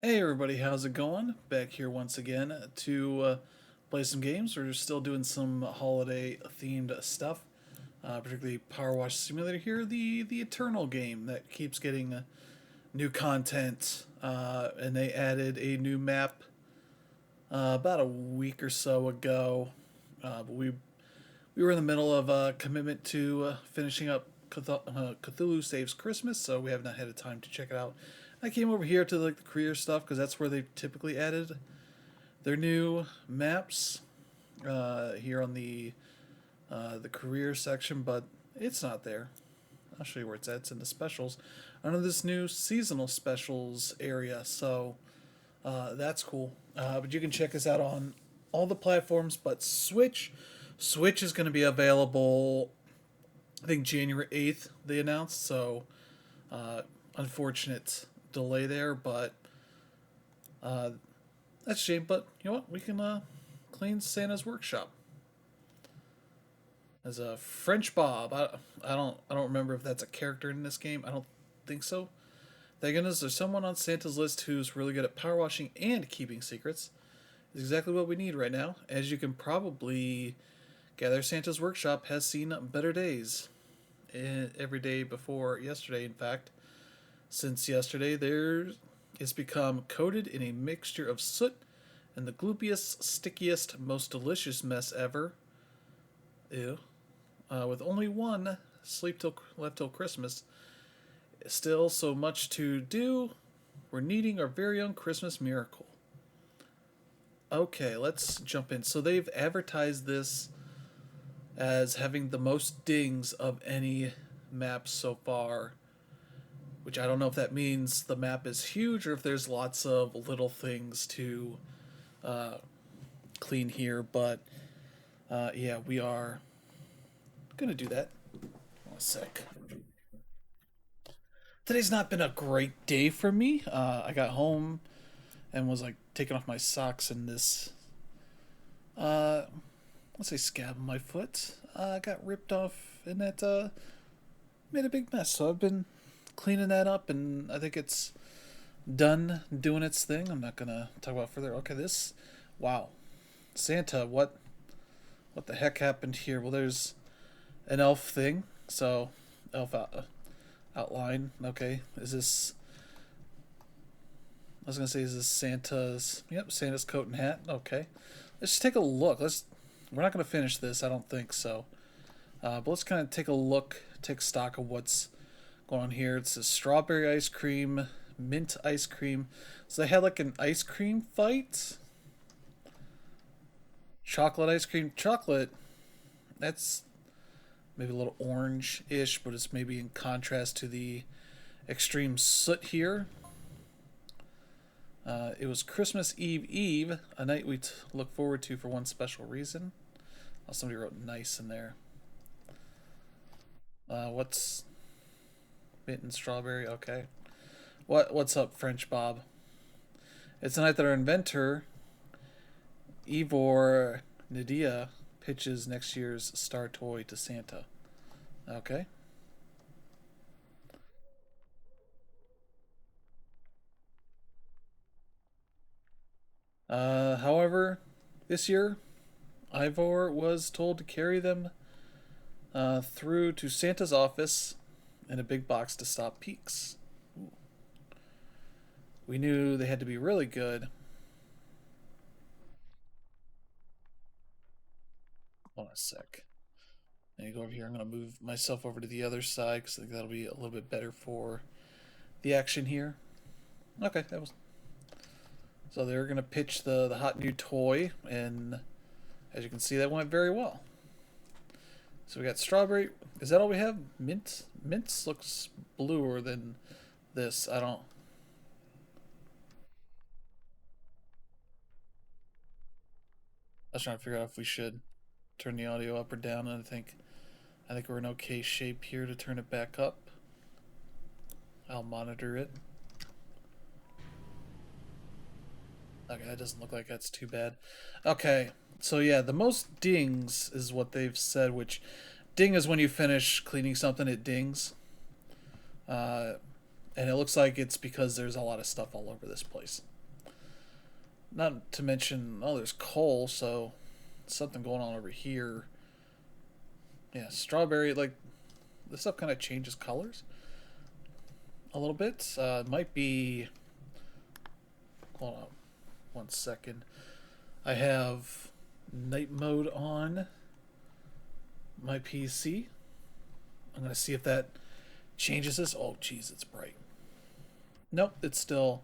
Hey everybody, how's it going? Back here once again to play some games. We're still doing some holiday themed stuff, particularly PowerWash Simulator here, the Eternal game that keeps getting new content. And they added a new map about a week or so ago. But we were in the middle of a commitment to finishing up Cthulhu Saves Christmas, so we have not had a time to check it out. I came over here to like the career stuff because that's where they typically added their new maps here on the career section, but it's not there. I'll show you where it's at. It's in the specials under this new seasonal specials area, so that's cool. But you can check us out on all the platforms, but Switch. Switch is going to be available, I think January 8th, they announced, so unfortunate delay there, but uh, that's a shame. But you know what? We can clean Santa's workshop as a French Bob. I don't remember if that's a character in this game. I don't think so. Thank goodness there's someone on Santa's list who's really good at power washing and keeping secrets. It's exactly what we need right now. As you can probably gather, Santa's workshop has seen better days. Every day before yesterday, in fact. Since yesterday, there it's become coated in a mixture of soot and the gloopiest, stickiest, most delicious mess ever. Ew. With only one sleep till left till Christmas. Still so much to do. We're needing our very own Christmas miracle. Okay, let's jump in. So they've advertised this as having the most dings of any map so far, which I don't know if that means the map is huge or if there's lots of little things to uh, clean here. But yeah, we are gonna do that. One sec. Today's not been a great day for me. I got home and was like taking off my socks, and this uh, let's say scab on my foot got ripped off, and that made a big mess. So I've been cleaning that up, and I think it's done doing its thing. I'm not gonna talk about it further. Okay, this, wow, Santa, what the heck happened here? Well, there's an elf thing, so elf outline. Okay, is this? I was gonna say, is this Santa's? Yep, Santa's coat and hat. Okay, let's just take a look. Let's. We're not gonna finish this. I don't think so. But let's kind of take a look, take stock of what's going on here. It's a strawberry ice cream, mint ice cream. So they had like an ice cream fight. Chocolate ice cream, chocolate. That's maybe a little orange-ish, but it's maybe in contrast to the extreme soot here. It was Christmas Eve, a night we look forward to for one special reason. Oh, somebody wrote nice in there. What's mint and strawberry? Okay. What's up, French Bob? It's a night that our inventor, Ivor Nadia, pitches next year's star toy to Santa. Okay. However, this year, Ivor was told to carry them through to Santa's office in a big box to stop peaks. Ooh. We knew they had to be really good. Hold on a sec. Let me go over here. I'm going to move myself over to the other side because I think that'll be a little bit better for the action here. Okay, that was. So they're going to pitch the hot new toy, and as you can see, that went very well. So we got strawberry. Is that all we have? Mint? Mint looks bluer than this. I don't. I was trying to figure out if we should turn the audio up or down, and I think we're in okay shape here to turn it back up. I'll monitor it. Okay, that doesn't look like that's too bad. Okay, so yeah, the most dings is what they've said, which ding is when you finish cleaning something, it dings. Uh, And it looks like it's because there's a lot of stuff all over this place. Not to mention, oh, there's coal, so something going on over here. Yeah, strawberry, like, this stuff kind of changes colors a little bit. It might be. Hold on 1 second. I have night mode on my PC. I'm going to see if that changes this. Oh, jeez, it's bright. Nope, it's still.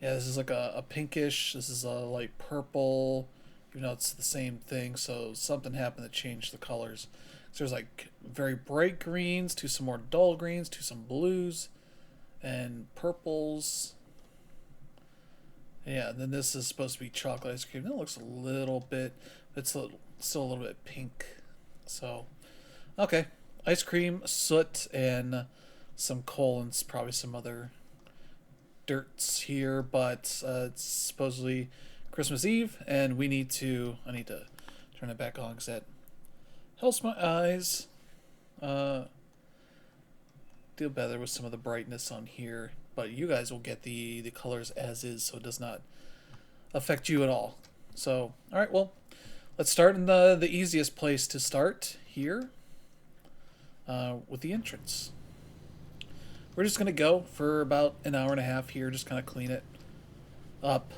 Yeah, this is like a pinkish. This is a light purple. Even though it's the same thing, so something happened that changed the colors. So there's like very bright greens to some more dull greens to some blues and purples. Yeah, and then this is supposed to be chocolate ice cream. That looks a little bit, still a little bit pink. So, okay, ice cream, soot, and some coal and probably some other dirts here. But it's supposedly Christmas Eve, and I need to turn it back on because that helps my eyes deal better with some of the brightness on here. But you guys will get the colors as is, so it does not affect you at all. So, all right, well, let's start in the easiest place to start here with the entrance. We're just gonna go for about an hour and a half here, just kind of clean it up.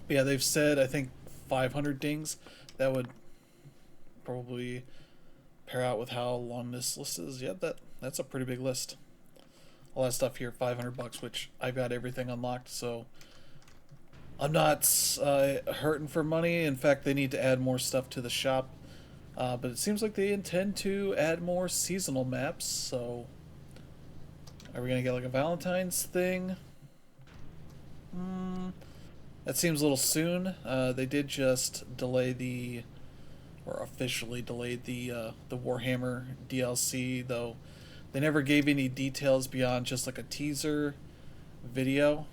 But yeah, they've said I think 500 dings. That would probably pair out with how long this list is. Yeah, that's a pretty big list. All that stuff here, $500, which I've got everything unlocked, so I'm not hurting for money. In fact, they need to add more stuff to the shop, but it seems like they intend to add more seasonal maps. So, are we gonna get like a Valentine's thing? That seems a little soon. They did just delay or officially delayed the Warhammer DLC, though. They never gave any details beyond just like a teaser video.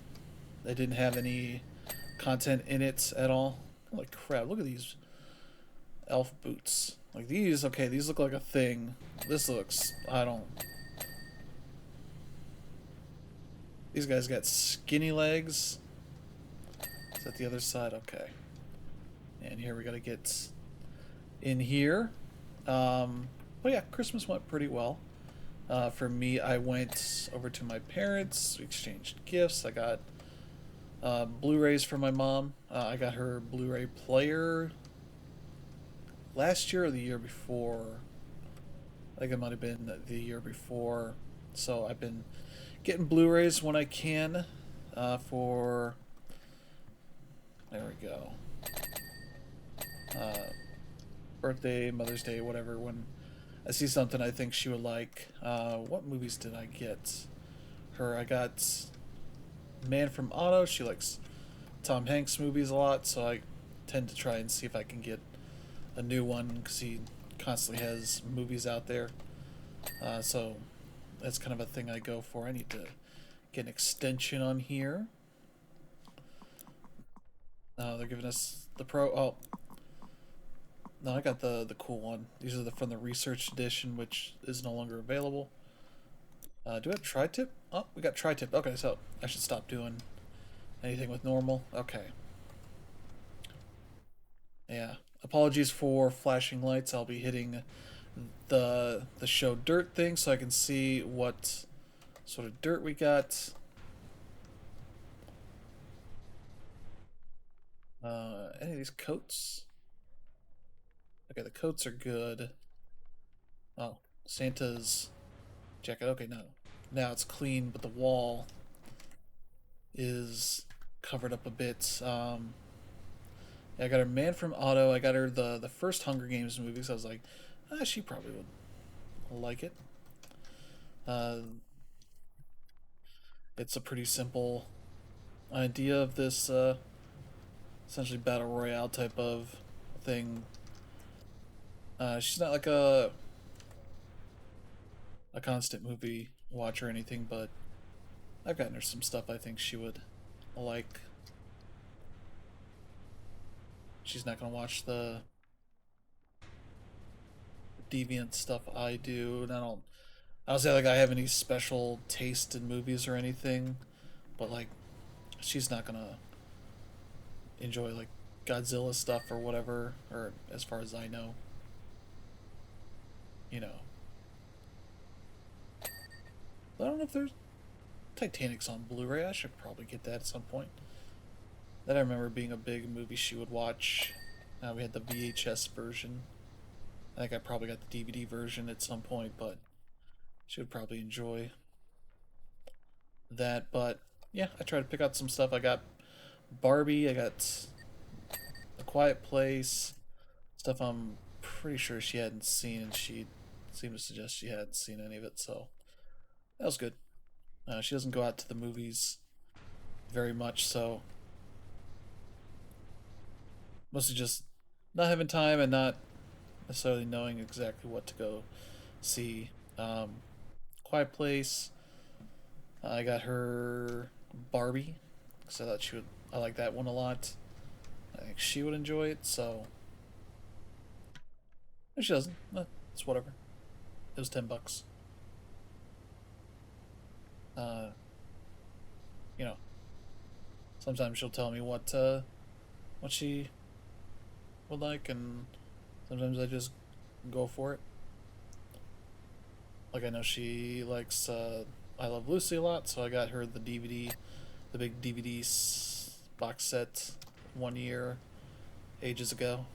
They didn't have any content in it at all. Holy crap, look at these elf boots. Like these, okay, these look like a thing. This looks, I don't. These guys got skinny legs. Is that the other side? Okay. And here we gotta get in here. But yeah, Christmas went pretty well. For me, I went over to my parents. We exchanged gifts. I got Blu-rays for my mom. I got her Blu-ray player last year or the year before. I think it might have been the year before. So I've been getting Blu-rays when I can for. There we go. Birthday, Mother's Day, whatever. When I see something I think she would like. What movies did I get her? I got Man from Auto. She likes Tom Hanks movies a lot, so I tend to try and see if I can get a new one because he constantly has movies out there. So that's kind of a thing I go for. I need to get an extension on here. They're giving us the Pro. Oh. No, I got the cool one. These are from the Research Edition, which is no longer available. Do we have tri-tip? Oh, we got tri-tip. Okay, so I should stop doing anything with normal. Okay. Yeah. Apologies for flashing lights. I'll be hitting the show dirt thing so I can see what sort of dirt we got. Any of these coats? Okay, the coats are good. Oh, Santa's jacket. Okay, no. Now it's clean, but the wall is covered up a bit. Yeah, I got her Man from Auto. I got her the first Hunger Games movie, so I was like, she probably would like it. It's a pretty simple idea of this essentially battle royale type of thing. She's not like a constant movie watcher or anything, but I've gotten her some stuff I think she would like. She's not gonna watch the deviant stuff I do, and I I don't say like I have any special taste in movies or anything, but like she's not gonna enjoy like Godzilla stuff or whatever, or as far as I know, you know. I don't know if there's Titanic's on Blu-ray. I should probably get that at some point. That I remember being a big movie she would watch. We had the VHS version. I think I probably got the DVD version at some point, but she would probably enjoy that. But yeah, I tried to pick out some stuff. I got Barbie. I got A Quiet Place. Stuff I'm pretty sure she hadn't seen, and she seemed to suggest she hadn't seen any of it. So that was good. She doesn't go out to the movies very much, so mostly just not having time and not necessarily knowing exactly what to go see. Quiet Place. I got her Barbie because I thought she would. I like that one a lot. I think she would enjoy it. So if she doesn't, it's whatever. It was $10. Uh, you know, sometimes she'll tell me what she would like, and sometimes I just go for it. Like I know she likes I Love Lucy a lot, so I got her the DVD, the big DVD box set 1 year ages ago.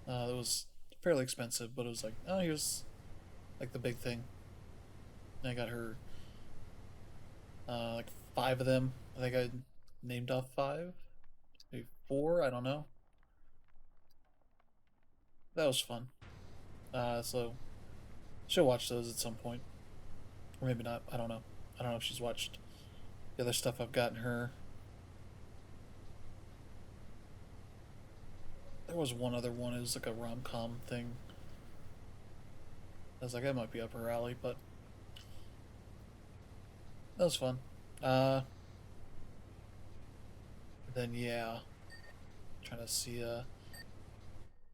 It was fairly expensive, but it was like, oh, here's like the big thing. And I got her like five of them. I think I named off five, maybe four. I don't know. That was fun. So she'll watch those at some point, or maybe not. I don't know. I don't know if she's watched the other stuff I've gotten her. There was one other one. It was like a rom com thing. I was like, that might be up her alley, but that was fun. Uh, then yeah, trying to see.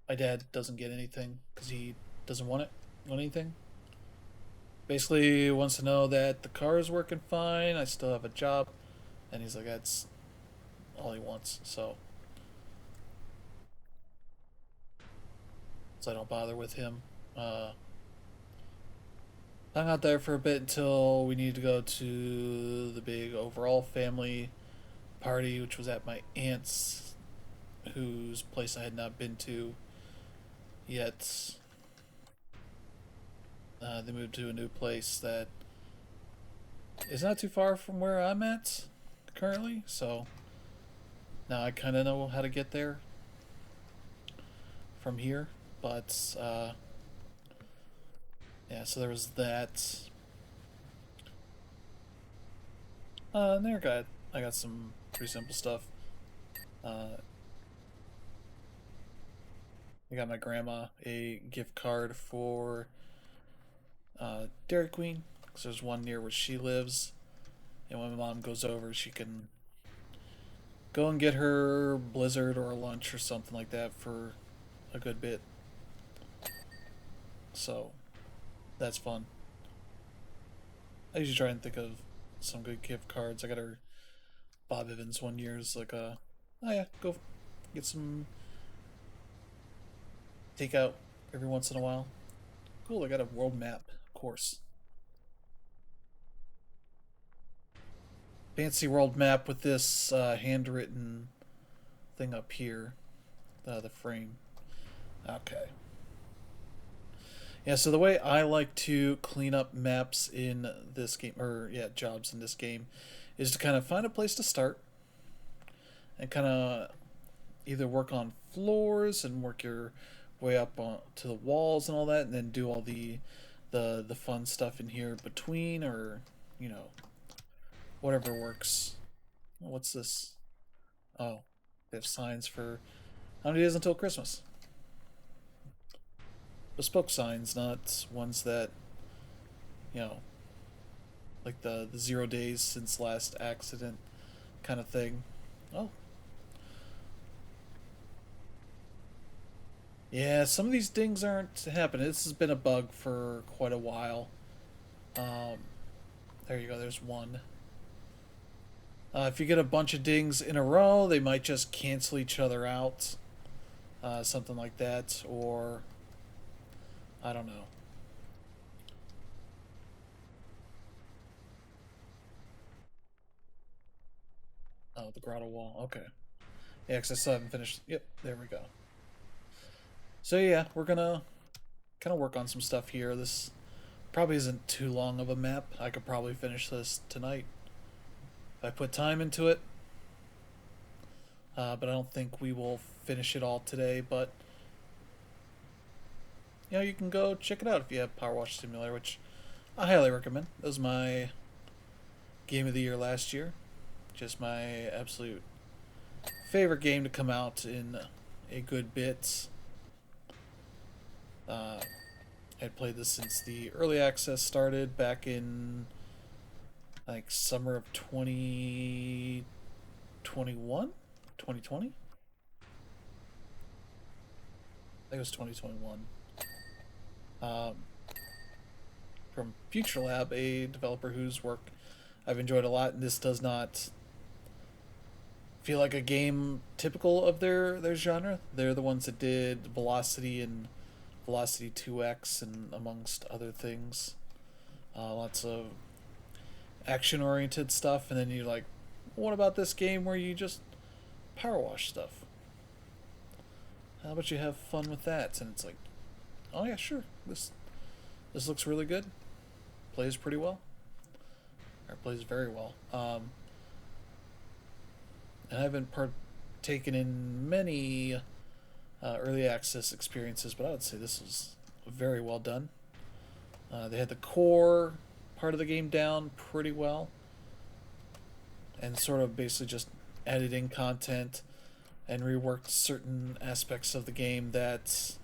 My dad doesn't get anything because he doesn't want anything. Basically, wants to know that the car is working fine. I still have a job, and he's like, that's all he wants. So I don't bother with him. Uh, hung out there for a bit until we needed to go to the big overall family party, which was at my aunt's, whose place I had not been to yet. They moved to a new place that is not too far from where I'm at currently, so now I kind of know how to get there from here. But yeah, so there was that. And there I got some pretty simple stuff. Uh, I got my grandma a gift card for Dairy Queen because there's one near where she lives, and when my mom goes over, she can go and get her Blizzard or a lunch or something like that for a good bit. So that's fun. I usually try and think of some good gift cards. I got her Bob Evans 1 year is like oh yeah, go get some takeout every once in a while. Cool, I got a world map, of course. Fancy world map with this handwritten thing up here, the frame. Okay. Yeah, so the way I like to clean up maps in this game, or yeah, jobs in this game, is to kind of find a place to start and kind of either work on floors and work your way up to the walls and all that, and then do all the fun stuff in here between, or you know, whatever works. What's this? Oh, they have signs for how many days until Christmas. Bespoke signs, not ones that you know, like the 0 days since last accident kind of thing. Oh, Yeah, some of these dings aren't happening. This has been a bug for quite a while. Um, there you go. There's one. If you get a bunch of dings in a row, they might just cancel each other out. Something like that, or I don't know. Oh, the grotto wall. Okay. Yeah, because I still haven't finished. Yep, there we go. So yeah, we're gonna kind of work on some stuff here. This probably isn't too long of a map. I could probably finish this tonight if I put time into it. But I don't think we will finish it all today. But you can go check it out if you have PowerWash Simulator, which I highly recommend. That was my game of the year last year. Just my absolute favorite game to come out in a good bit. I'd played this since the early access started back in like summer of 2021, 2020. I think it was 2021. Um, from Future Lab, a developer whose work I've enjoyed a lot, and this does not feel like a game typical of their genre. They're the ones that did Velocity and Velocity 2X and amongst other things. Lots of action oriented stuff, and then you're like, what about this game where you just power wash stuff? How about you have fun with that? And it's like, oh yeah, sure. This looks really good. Plays pretty well. Or plays very well. And I haven't partaken in many early access experiences, but I would say this was very well done. They had the core part of the game down pretty well, and sort of basically just added in content and reworked certain aspects of the game that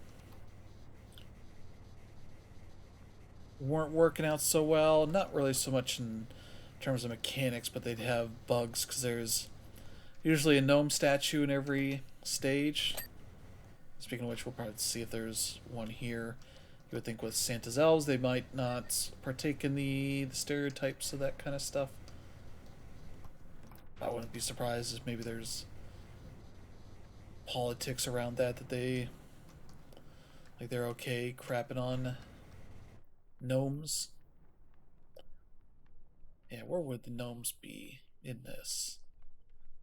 weren't working out so well. Not really so much in terms of mechanics, but they'd have bugs because there's usually a gnome statue in every stage. Speaking of which, we'll probably see if there's one here. You would think with Santa's elves, they might not partake in the stereotypes of that kind of stuff. I wouldn't be surprised if maybe there's politics around that they're okay crapping on gnomes. Yeah, where would the gnomes be in this?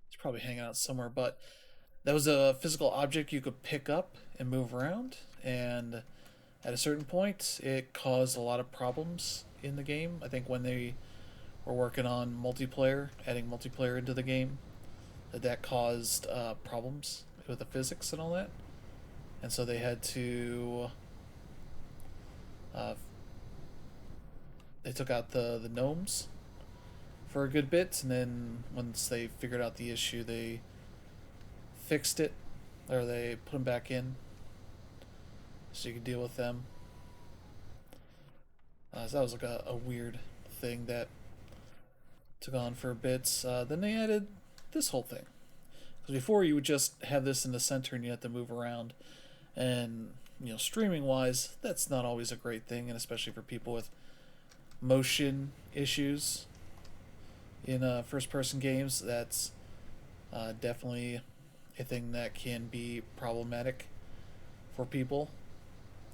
It's probably hanging out somewhere, but that was a physical object you could pick up and move around, and at a certain point, it caused a lot of problems in the game. I think when they were working on multiplayer, adding multiplayer into the game, that caused problems with the physics and all that, and so they had to uh, they took out the gnomes for a good bit, and then once they figured out the issue, they fixed it, or they put them back in so you could deal with them. So that was like a weird thing that took on for a bit. Then they added this whole thing. Because before you would just have this in the center and you had to move around. And, streaming wise, that's not always a great thing, and especially for people with motion issues in first person games, that's definitely a thing that can be problematic for people.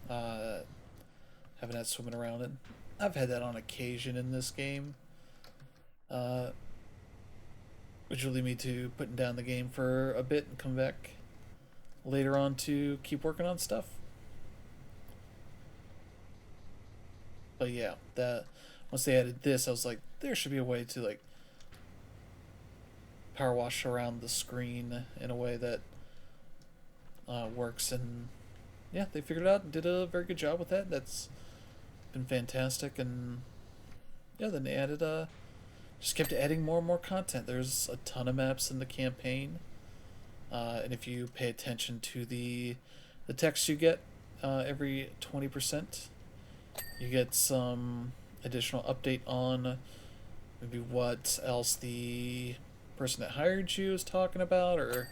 Having that swimming around it. I've had that on occasion in this game, uh, which will lead me to putting down the game for a bit and come back later on to keep working on stuff. But yeah, that once they added this, I was like, there should be a way to like power wash around the screen in a way that works, and yeah, they figured it out and did a very good job with that. That's been fantastic, and yeah, then they added just kept adding more and more content. There's a ton of maps in the campaign, and if you pay attention to the text you get every 20%, you get some additional update on maybe what else the person that hired you is talking about, or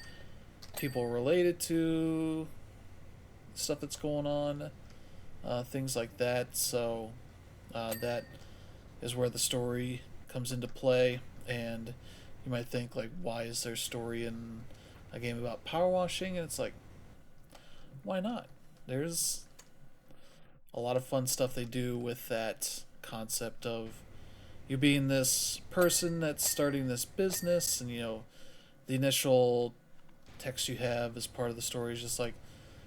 people related to stuff that's going on, things like that. So that is where the story comes into play, and you might think like, why is there story in a game about power washing? And it's like, why not? There's a lot of fun stuff they do with that concept of you being this person that's starting this business, and the initial text you have as part of the story is just like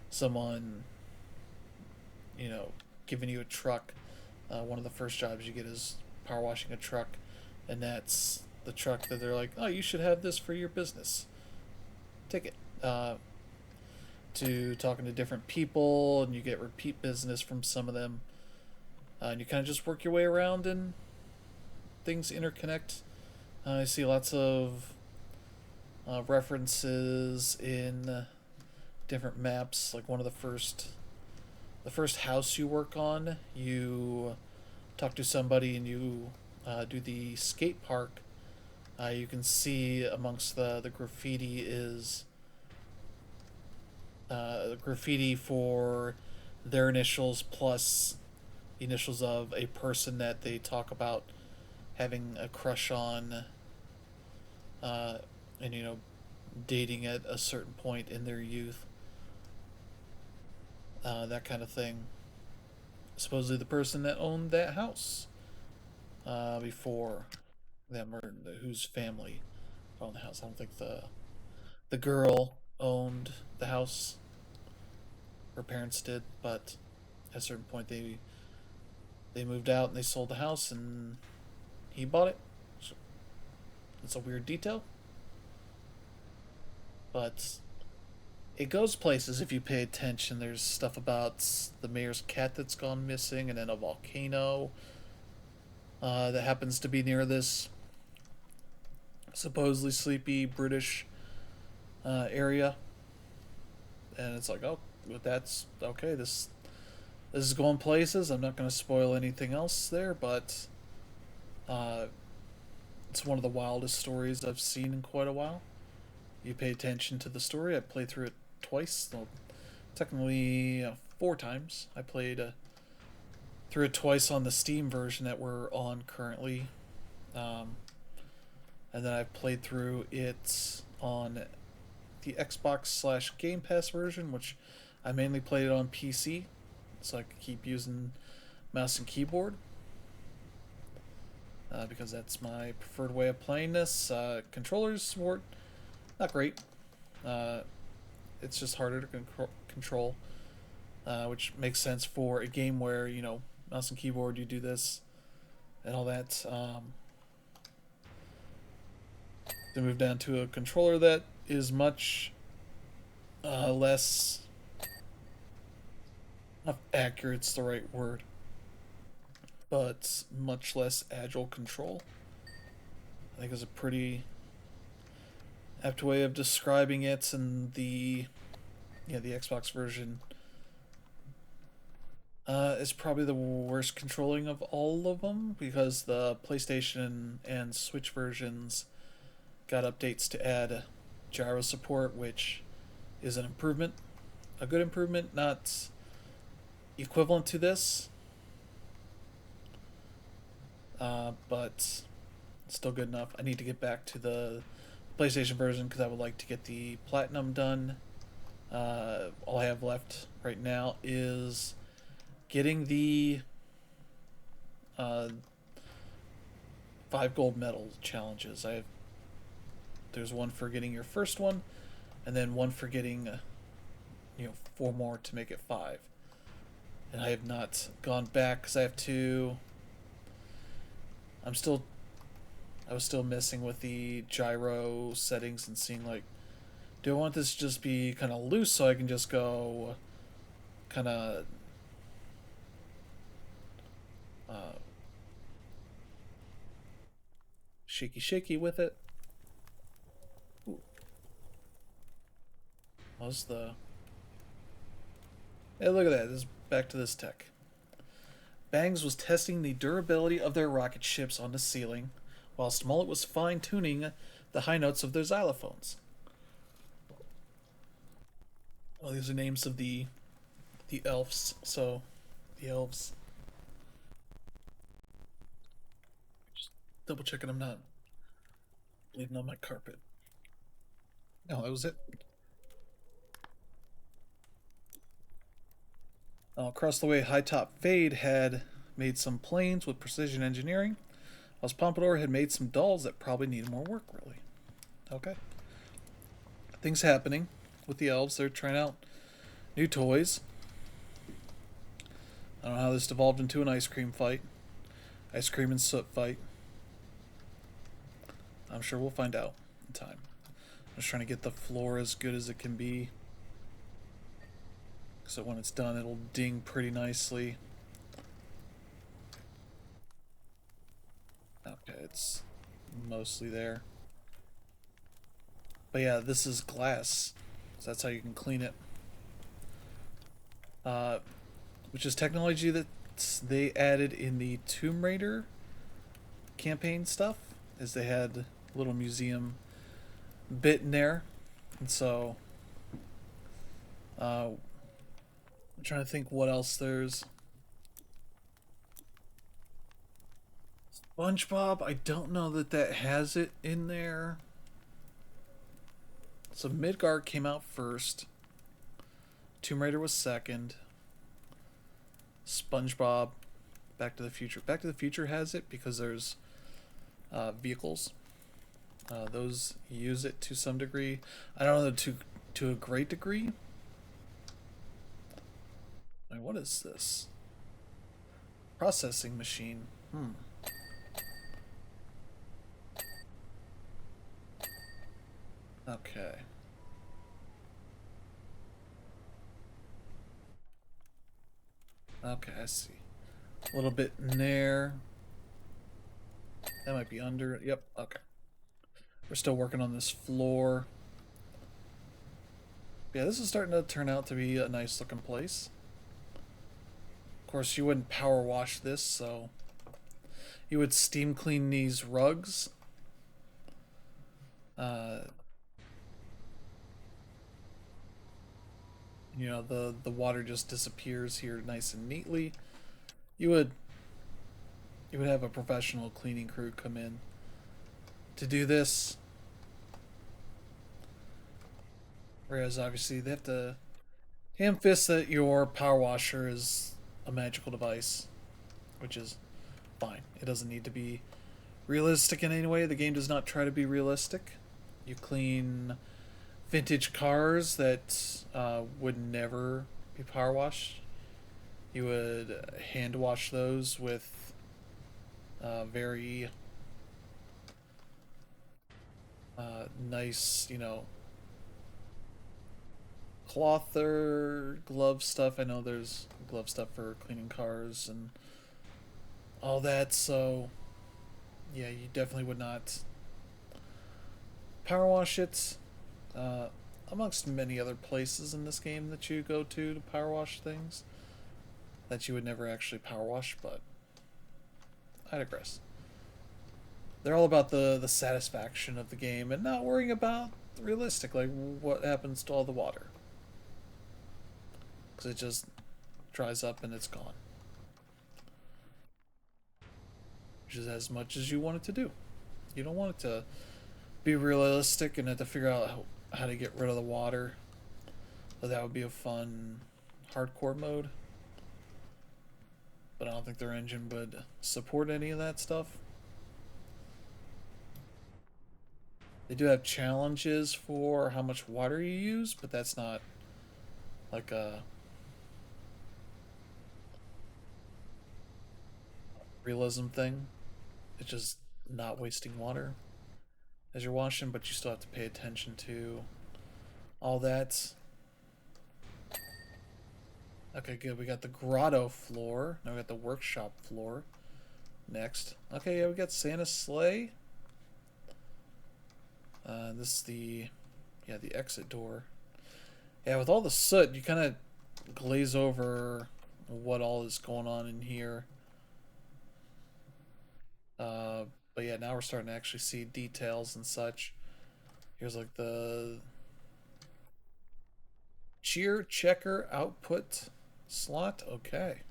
someone, you know, giving you a truck. One of the first jobs you get is power washing a truck, and that's the truck that they're like, oh, you should have this for your business. Take it. To talking to different people, and you get repeat business from some of them, and you kind of just work your way around, and things interconnect. I see lots of references in different maps. Like one of the first house you work on, you talk to somebody and you do the skate park. You can see amongst the graffiti is graffiti for their initials plus the initials of a person that they talk about having a crush on, and dating at a certain point in their youth, that kind of thing. Supposedly the person that owned that house before them, or whose family owned the house. I don't think the girl owned the house. Her parents did, but at a certain point they moved out and they sold the house and he bought it. So it's a weird detail, but it goes places if you pay attention. There's stuff about the mayor's cat that's gone missing, and then a volcano that happens to be near this supposedly sleepy British area, and it's like, oh, that's okay. This is going places. I'm not going to spoil anything else there, but it's one of the wildest stories I've seen in quite a while. You pay attention to the story. I played through it twice. Well, technically, 4 times. I played through it twice on the Steam version that we're on currently, and then I played through it on the Xbox / Game Pass version, which I mainly played it on PC, so I could keep using mouse and keyboard. Because that's my preferred way of playing this. Controllers support, not great. It's just harder to control, which makes sense for a game where mouse and keyboard, you do this and all that. They move down to a controller that is much less accurate's the right word, but much less agile control. I think is a pretty apt way of describing it. And the Xbox version is probably the worst controlling of all of them, because the PlayStation and Switch versions got updates to add gyro support, which is an improvement, a good improvement, not equivalent to this, but still good enough. I need to get back to the PlayStation version because I would like to get the platinum done. All I have left right now is getting the 5 gold medal challenges. There's one for getting your first one, and then one for getting 4 more to make it 5. And I have not gone back because I have to. I was still messing with the gyro settings and seeing like, do I want this to just be kind of loose so I can just go kind of shaky with it? Ooh. What's the... Hey, look at that. This is back to this tech. Bangs was testing the durability of their rocket ships on the ceiling, whilst Mullet was fine-tuning the high notes of their xylophones. Well, these are names of the the elves. So the elves. Just double checking I'm not bleeding on my carpet. No, that was it. Across the way, High Top Fade had made some planes with precision engineering, whilst Pompadour had made some dolls that probably needed more work, really. Okay. Things happening with the elves. They're trying out new toys. I don't know how this devolved into an ice cream fight. Ice cream and soot fight. I'm sure we'll find out in time. I'm just trying to get the floor as good as it can be, so when it's done it'll ding pretty nicely. Okay, it's mostly there. But yeah, this is glass, so that's how you can clean it. Which is technology that they added in the Tomb Raider campaign stuff, is they had a little museum bit in there. And so I'm trying to think what else there's. SpongeBob, I don't know that has it in there. So Midgard came out first. Tomb Raider was second. SpongeBob, Back to the Future. Back to the Future has it because there's vehicles. Those use it to some degree. I don't know to a great degree. I mean, what is this? Processing machine. Okay. Okay, I see. A little bit in there. That might be under. Yep, okay. We're still working on this floor. Yeah, this is starting to turn out to be a nice looking place. Of course, you wouldn't power wash this, so you would steam clean these rugs. You know, the water just disappears here nice and neatly. You would have a professional cleaning crew come in to do this. Whereas obviously they have to ham fist that your power washer is a magical device, which is fine. It doesn't need to be realistic in any way. The game does not try to be realistic. You clean vintage cars that would never be power washed. You would hand wash those with very nice, you know, cloth or glove stuff. I know there's glove stuff for cleaning cars and all that, so yeah, you definitely would not power wash it. Amongst many other places in this game that you go to power wash things that you would never actually power wash, but I digress. They're all about the satisfaction of the game and not worrying about realistic, like what happens to all the water. Because it just dries up and it's gone. Which is as much as you want it to do. You don't want it to be realistic and have to figure out how to get rid of the water. But that would be a fun hardcore mode. But I don't think their engine would support any of that stuff. They do have challenges for how much water you use, but that's not like a realism thing. It's just not wasting water as you're washing, but you still have to pay attention to all that. Okay, good. We got the grotto floor. Now we got the workshop floor. Next. Okay, yeah, we got Santa's sleigh. This is the exit door. Yeah, with all the soot, you kind of glaze over what all is going on in here. But yeah, now we're starting to actually see details and such. Here's like the cheer checker output slot. Okay.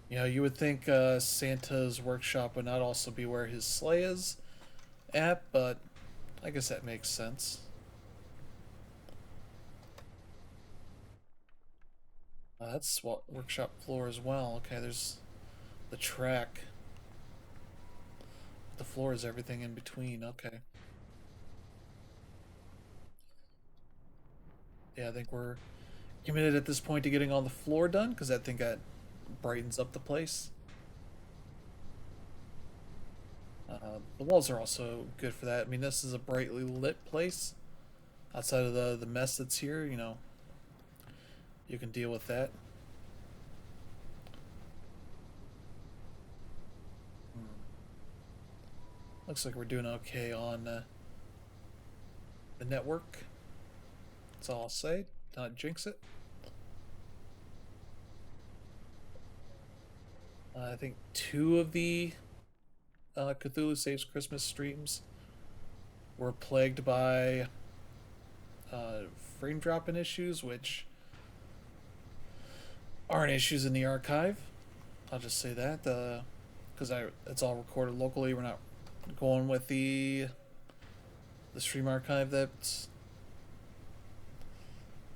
You know, you would think Santa's workshop would not also be where his sleigh is at, but I guess that makes sense. That's what workshop floor as well. Okay, there's the track. The floor is everything in between. Okay. Yeah, I think we're committed at this point to getting all the floor done because I think that brightens up the place. The walls are also good for that. I mean, this is a brightly lit place. Outside of the mess that's here, you know, you can deal with that. Hmm. Looks like we're doing okay on the network. That's all I'll say. Not jinx it. I think two of the Cthulhu Saves Christmas streams were plagued by frame dropping issues, which aren't issues in the archive. I'll just say that because it's all recorded locally. We're not going with the stream archive that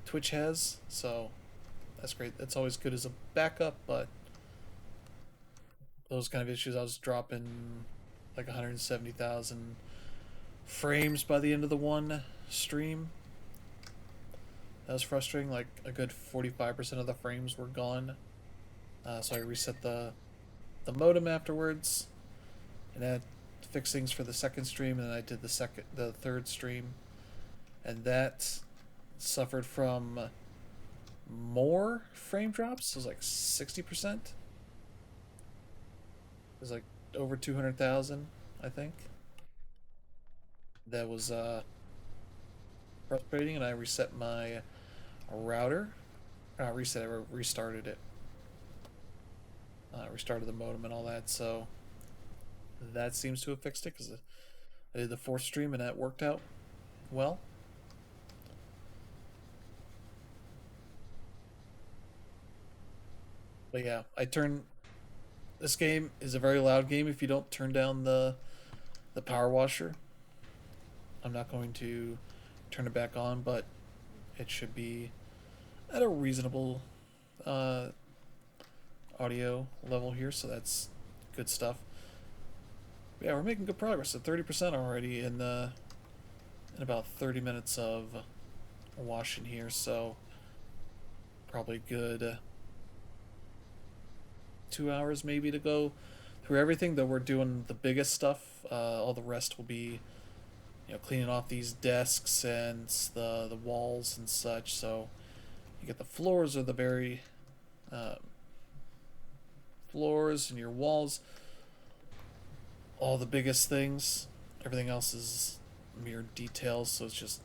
Twitch has, so that's great. That's always good as a backup, but those kind of issues, I was dropping like 170,000 frames by the end of the one stream. That was frustrating. Like a good 45% of the frames were gone. So I reset the modem afterwards, and then fixed things for the second stream, and then I did the third stream, and that suffered from more frame drops. It was like 60%. It was like over 200,000, I think. That was frustrating, and I reset my router. Reset it, restarted it. Restarted the modem and all that, so that seems to have fixed it because I did the fourth stream and that worked out well. But yeah, I turn. This game is a very loud game if you don't turn down the power washer. I'm not going to turn it back on, but it should be at a reasonable uh, audio level here, so that's good stuff. But yeah, we're making good progress at 30% already in about 30 minutes of washing here, so probably good 2 hours maybe to go through everything. Though we're doing the biggest stuff, all the rest will be, you know, cleaning off these desks and the walls and such. So you get the floors are the very floors and your walls, all the biggest things. Everything else is mere details. So it's just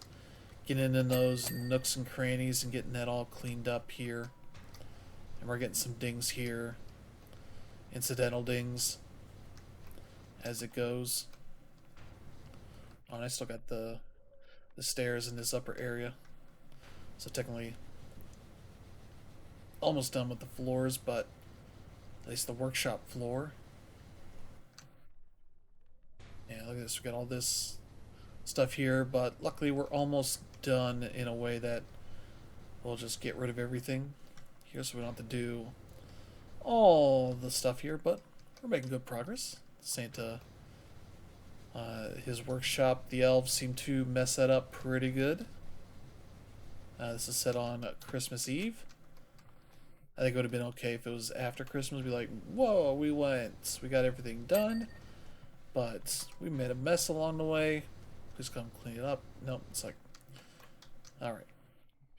getting in those nooks and crannies and getting that all cleaned up here. And we're getting some dings here, incidental dings as it goes. Oh, and I still got the stairs in this upper area, so technically almost done with the floors, but at least the workshop floor. Yeah, look at this. We got all this stuff here, but luckily we're almost done in a way that we'll just get rid of everything here, so we don't have to do all the stuff here. But we're making good progress. Santa, his workshop, the elves seem to mess that up pretty good. This is set on Christmas Eve. I think it would have been okay if it was after Christmas. Be like, whoa, we got everything done, but we made a mess along the way. Please come clean it up. Nope, it's like, all right,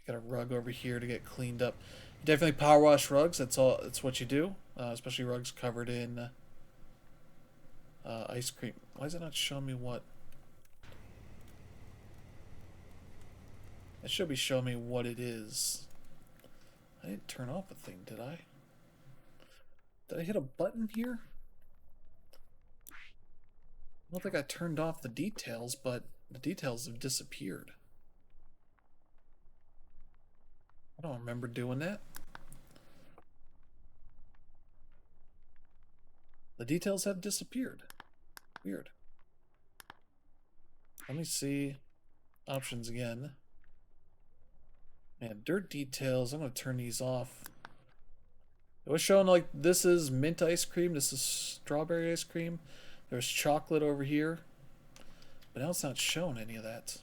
got a rug over here to get cleaned up. You definitely power wash rugs. That's all. That's what you do, especially rugs covered in ice cream. Why is it not showing me what? It should be showing me what it is. I didn't turn off a thing, did I? Did I hit a button here? I don't think I turned off the details, but The details have disappeared. I don't remember doing that. The details have disappeared. Weird. Let me see options again. Man, dirt details. I'm going to turn these off. It was showing like this is mint ice cream. This is strawberry ice cream. There's chocolate over here. But now it's not showing any of that.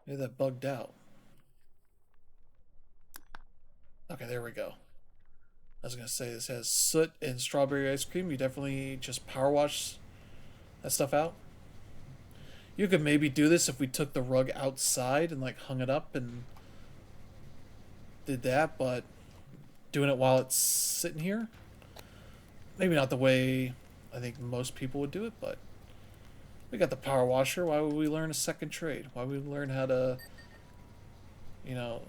Maybe that bugged out. Okay, there we go. I was going to say this has soot and strawberry ice cream. You definitely just power wash that stuff out. You could maybe do this if we took the rug outside and like hung it up and did that, but doing it while it's sitting here, maybe not the way I think most people would do it, but we got the power washer. Why would we learn a second trade? Why would we learn how to,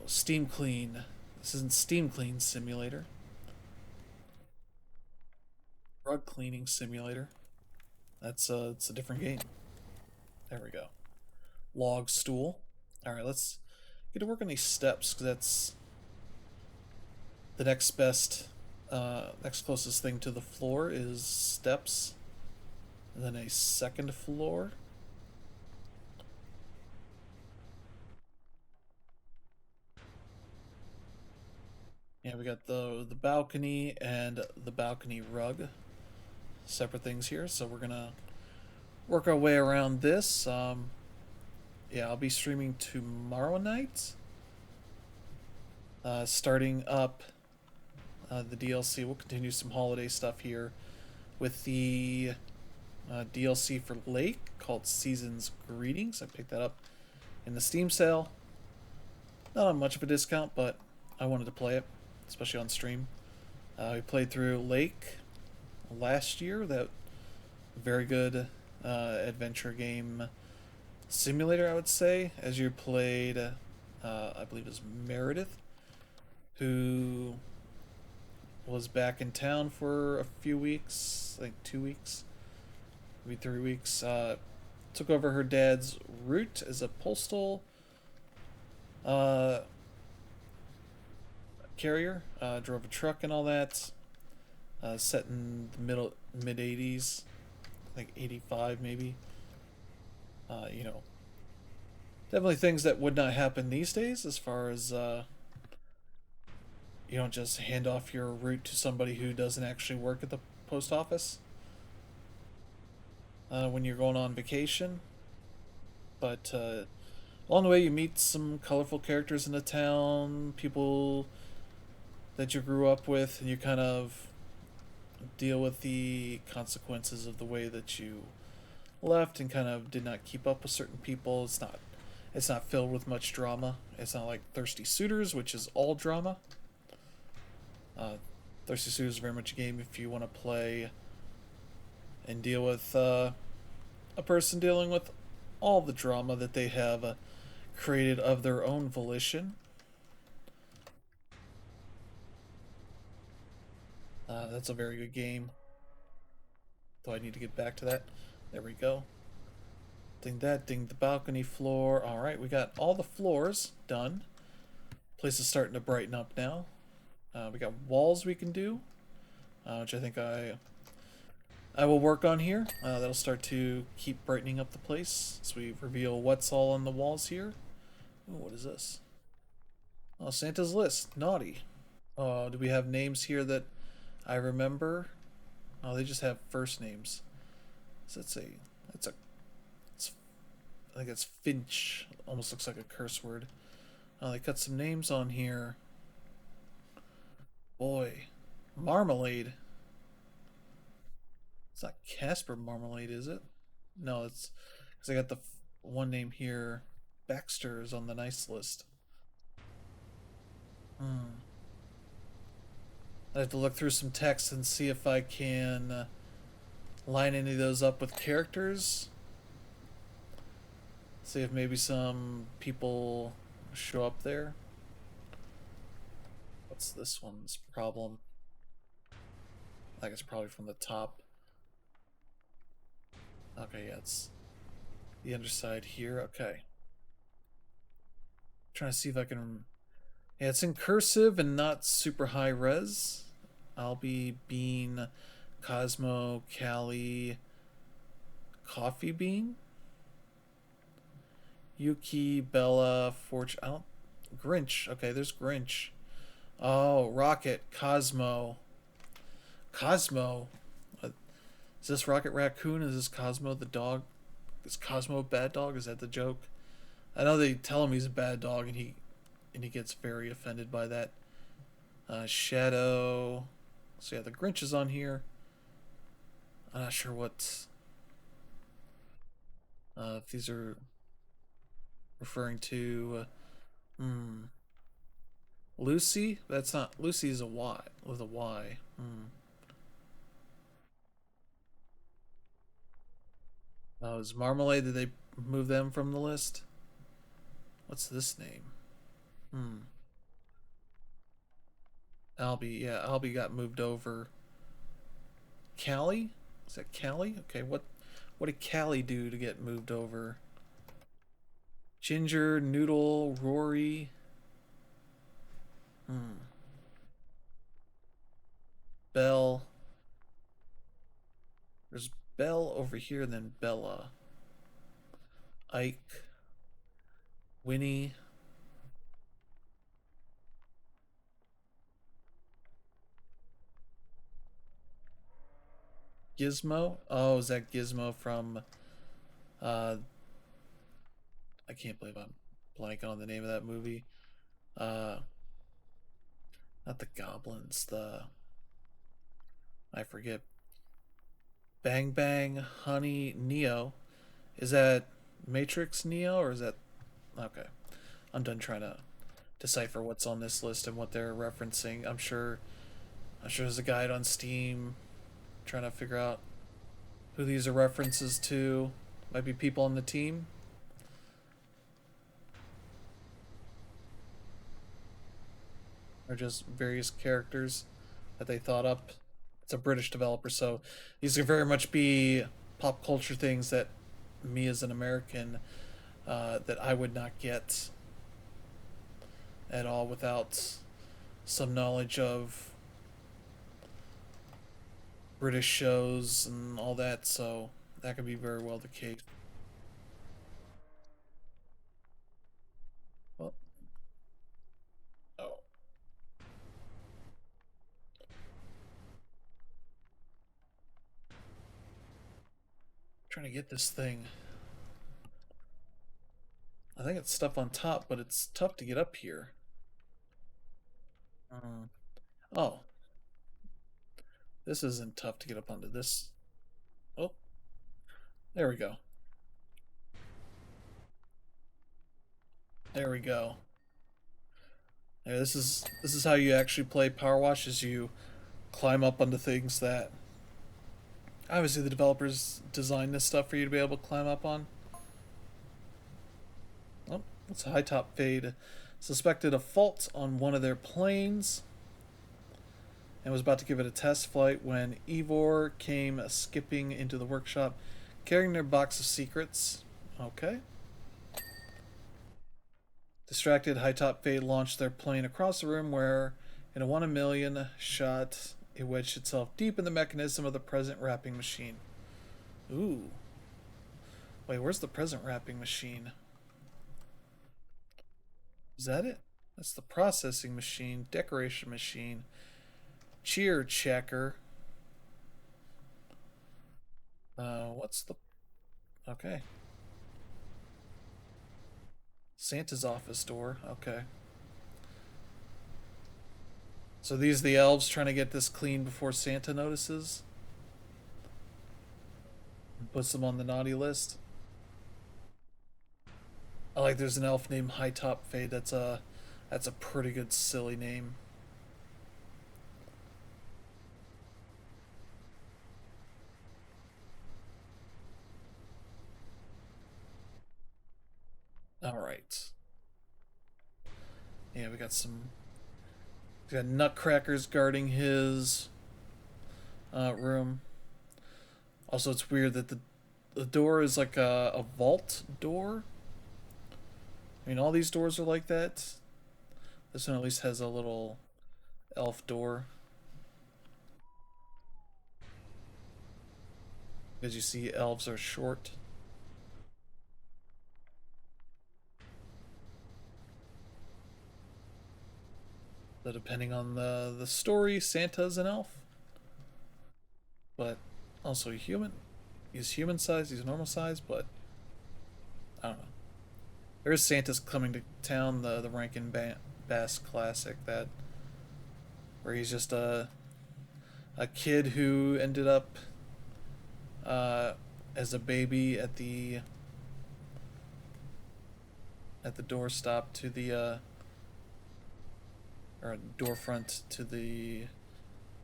steam clean? This isn't Steam Clean Simulator. Rug cleaning simulator. It's a different game. There we go. Log stool. All right, let's get to work on these steps because that's the next best, next closest thing to the floor is steps, and then a second floor. Yeah, we got the balcony and the balcony rug, separate things here. So we're gonna work our way around this. Yeah, I'll be streaming tomorrow night. Starting up the DLC. We'll continue some holiday stuff here with the DLC for Lake called Season's Greetings. I picked that up in the Steam sale. Not on much of a discount, but I wanted to play it, especially on stream. We played through Lake last year. That very good adventure game simulator, I would say, as you played, I believe it was Meredith, who was back in town for a few weeks, like 2 weeks, maybe 3 weeks. Took over her dad's route as a postal carrier. Drove a truck and all that. Set in the mid 80s, like 85 maybe. Definitely things that would not happen these days as far as you don't just hand off your route to somebody who doesn't actually work at the post office when you're going on vacation. But along the way, you meet some colorful characters in the town, people that you grew up with, and you kind of deal with the consequences of the way that you left and kind of did not keep up with certain people. It's not filled with much drama. It's not like Thirsty Suitors, which is all drama. Thirsty Suitors is very much a game if you want to play and deal with a person dealing with all the drama that they have created of their own volition. That's a very good game. Though I need to get back to that. There we go. Ding that, ding the balcony floor. Alright, we got all the floors done. Place is starting to brighten up now. We got walls we can do, which I think I will work on here. That'll start to keep brightening up the place as we reveal what's all on the walls here. Ooh, what is this? Oh, Santa's list. Naughty. Oh, do we have names here that I remember? Oh, they just have first names. So I think it's Finch. Almost looks like a curse word. Oh, they cut some names on here. Boy. Marmalade. It's not Casper Marmalade, is it? No, it's because I got the one name here. Baxter is on the nice list. Hmm. I have to look through some text and see if I can line any of those up with characters. See if maybe some people show up there. What's this one's problem? I think it's probably from the top. Okay, yeah, it's The underside here. Okay. Trying to see if I can. Yeah, it's in cursive and not super high res. I'll be Bean, Cosmo, Callie, Coffee Bean, Yuki, Bella, Fortune. I don't. Grinch. Okay, there's Grinch. Oh, Rocket, Cosmo. Cosmo. Is this Rocket Raccoon? Is this Cosmo the dog? Is Cosmo a bad dog? Is that the joke? I know they tell him he's a bad dog, and he gets very offended by that. Shadow. So yeah, the Grinch is on here. I'm not sure what if these are referring to. Lucy. That's not Lucy. Is a Y with a Y. Oh, is Marmalade? Did they move them from the list? What's this name? Hmm. Albie. Yeah, Albie got moved over. Callie? Is that Callie? Okay, what did Callie do to get moved over? Ginger, Noodle, Rory. Hmm. Belle. There's Belle over here, and then Bella. Ike. Winnie. Gizmo. Oh, is that Gizmo from? Uh, I can't believe I'm blanking on the name of that movie. Uh, not the Goblins. The I forget. Bang Bang, Honey, Neo. Is that Matrix Neo or is that okay? I'm done trying to decipher what's on this list and what they're referencing. I'm sure there's a guide on Steam trying to figure out who these are references to. Might be people on the team or just various characters that they thought up. It's a British developer, so these can very much be pop culture things that me as an American that I would not get at all without some knowledge of British shows and all that. So that could be very well the case. Well, oh, trying to get this thing. I think it's stuff on top, but it's tough to get up here. Oh, this isn't tough to get up onto this. Oh, there we go. There we go. Yeah, this is how you actually play Power Wash. Is you climb up onto things that obviously the developers designed this stuff for you to be able to climb up on. Oh, it's a high top fade. Suspected a fault on one of their planes and was about to give it a test flight when Ivor came skipping into the workshop carrying their box of secrets. Okay. Distracted, High Top Fade launched their plane across the room where, in a 1 in a million shot, it wedged itself deep in the mechanism of the present wrapping machine. Ooh. Wait, where's the present wrapping machine? Is that it? That's the processing machine, decoration machine, cheer checker. What's the. Okay. Santa's office door. Okay. So these are the elves trying to get this clean before Santa notices and puts them on the naughty list. I like there's an elf named High Top Fade. That's a pretty good silly name. All right. Yeah, we got nutcrackers guarding his room. Also, it's weird that the door is like a vault door. I mean, all these doors are like that. This one at least has a little elf door. As you see, elves are short. So depending on the story, Santa's an elf. But also human. He's human size, he's normal size, but I don't know. There's Santa's Coming to Town, the Rankin Bass classic, that where he's just a kid who ended up as a baby at the doorstop to the or door front to the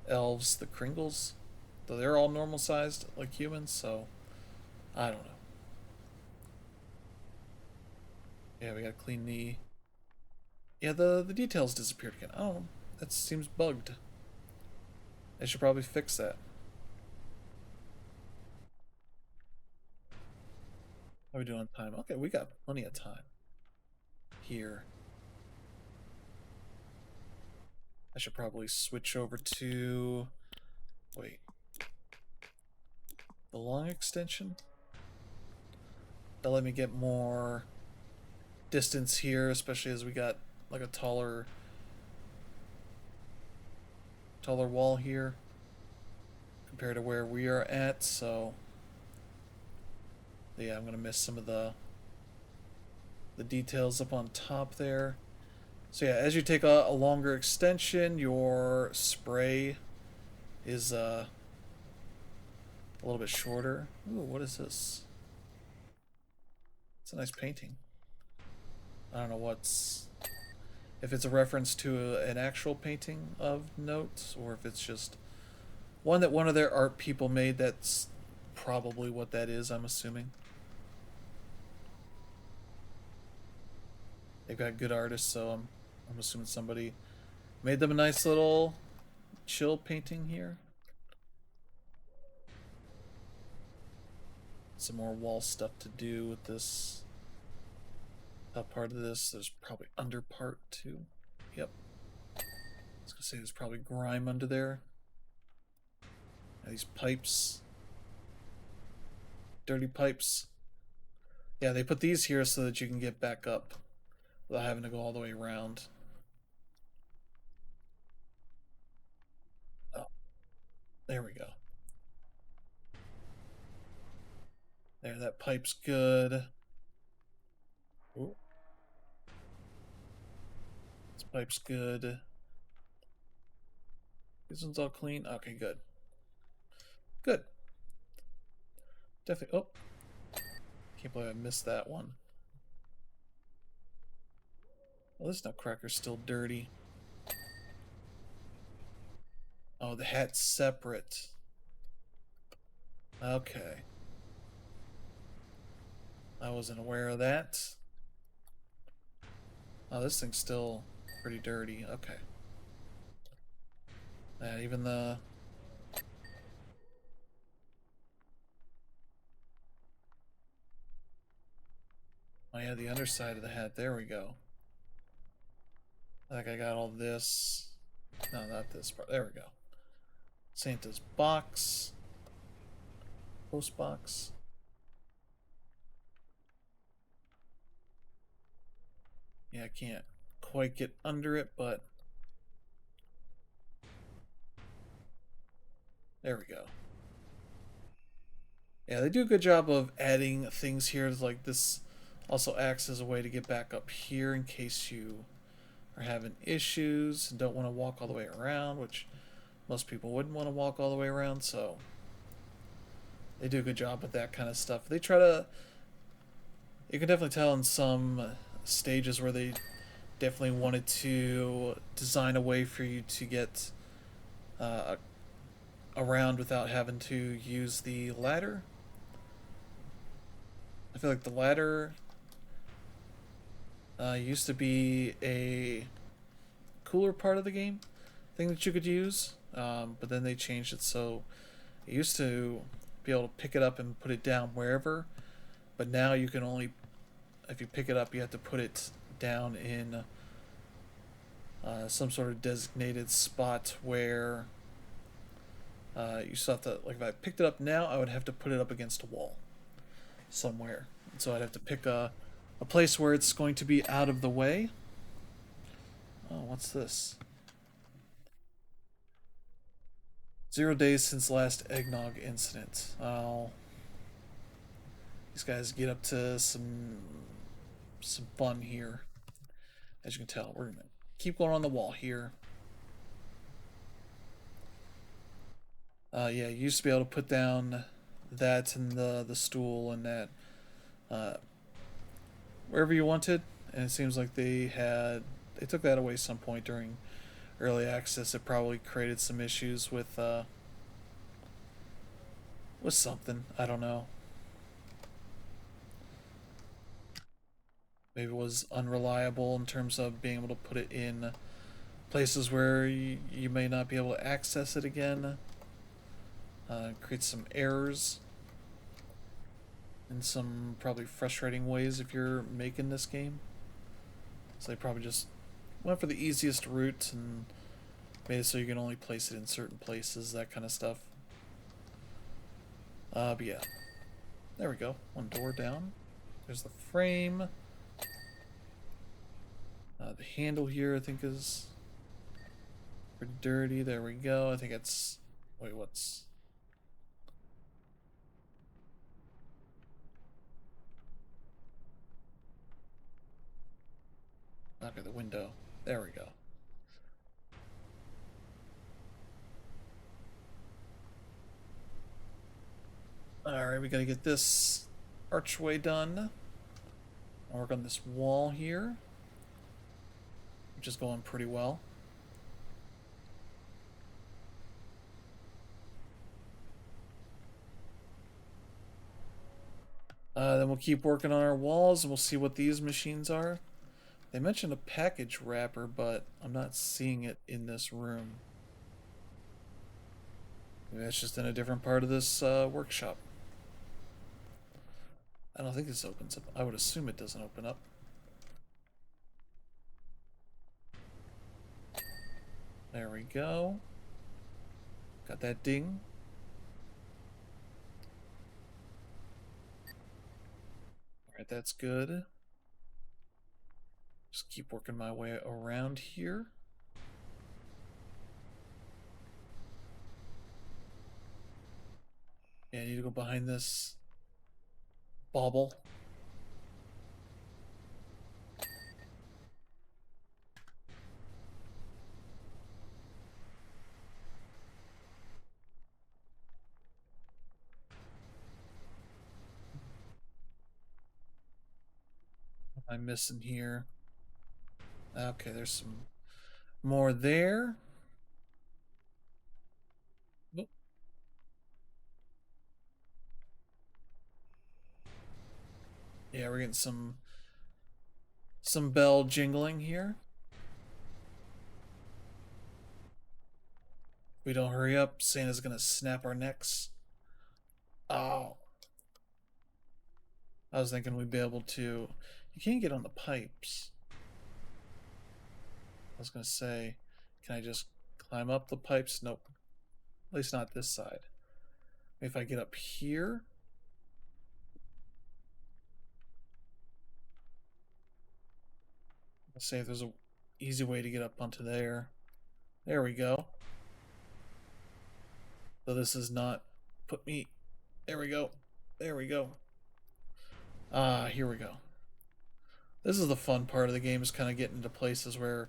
elves, the Kringles. Though they're all normal sized like humans, so I don't know. Yeah, we gotta clean the. Yeah, the details disappeared again. I don't know. That seems bugged. They should probably fix that. How are we doing on time? Okay, we got plenty of time here. I should probably switch over to. Wait. The long extension? That'll let me get more distance here, especially as we got like a taller wall here compared to where we are at, so yeah, I'm gonna miss some of the details up on top there. So yeah, as you take a longer extension, your spray is a little bit shorter. Ooh, what is this? It's a nice painting. I don't know what's if it's a reference to an actual painting of note, or if it's just one that one of their art people made. That's probably what that is, I'm assuming. They've got good artists, so I'm assuming somebody made them a nice little chill painting here. Some more wall stuff to do with this top part of this. There's probably under part too. Yep. I was gonna say there's probably grime under there. These pipes. Dirty pipes. Yeah, they put these here so that you can get back up without having to go all the way around. Oh, there we go. There, that pipe's good. Ooh. This pipe's good. This one's all clean. Okay, good. Good. Definitely. Oh, can't believe I missed that one. Well, this nutcracker's still dirty. Oh, the hat's separate. Okay. I wasn't aware of that. Oh, this thing's still pretty dirty. Okay. Even the... Oh yeah, the underside of the hat. There we go. I think I got all this. No, not this part. There we go. Santa's box. Post box. Yeah, I can't quite get under it, but there we go. Yeah, they do a good job of adding things here. Like this also acts as a way to get back up here in case you are having issues and don't want to walk all the way around, which most people wouldn't want to walk all the way around, so they do a good job with that kind of stuff. They try to... You can definitely tell in some stages where they definitely wanted to design a way for you to get around without having to use the ladder. I feel like the ladder used to be a cooler part of the game thing that you could use, but then they changed it so it used to be able to pick it up and put it down wherever. But now you can only, if you pick it up, you have to put it down in some sort of designated spot where you still have to, like if I picked it up now, I would have to put it up against a wall somewhere. And so I'd have to pick a place where it's going to be out of the way. Oh, what's this? 0 days since last eggnog incident. Oh, these guys get up to some fun here. As you can tell, we're gonna keep going on the wall here. Yeah, you used to be able to put down that and the stool and that wherever you wanted, and it seems like they took that away some point during early access. It probably created some issues with something. I don't know. Maybe it was unreliable in terms of being able to put it in places where you may not be able to access it again. Creates some errors in some probably frustrating ways if you're making this game. So they probably just went for the easiest route and made it so you can only place it in certain places, that kind of stuff. But yeah. There we go. One door down. There's the frame. The handle here I think is pretty dirty. There we go. I think it's... Wait, what's... Okay, the window. There we go. Alright, we gotta get this archway done. I'll work on this wall here, which is going pretty well. Then we'll keep working on our walls and we'll see what these machines are. They mentioned a package wrapper, but I'm not seeing it in this room. Maybe that's just in a different part of this workshop. I don't think this opens up. I would assume it doesn't open up. There we go. Got that ding. Alright, that's good. Just keep working my way around here. Yeah, I need to go behind this bauble. What am I missing here? Okay, there's some more there. Oop. Yeah, we're getting some bell jingling here. If we don't hurry up, Santa's gonna snap our necks. Oh. I was thinking we'd be able to... You can't get on the pipes. I was gonna say, can I just climb up the pipes? Nope. At least not this side. Maybe if I get up here... Let's see if there's a easy way to get up onto there. There we go. So this is not put me... There we go. There we go. Here we go. This is the fun part of the game, is kind of getting into places where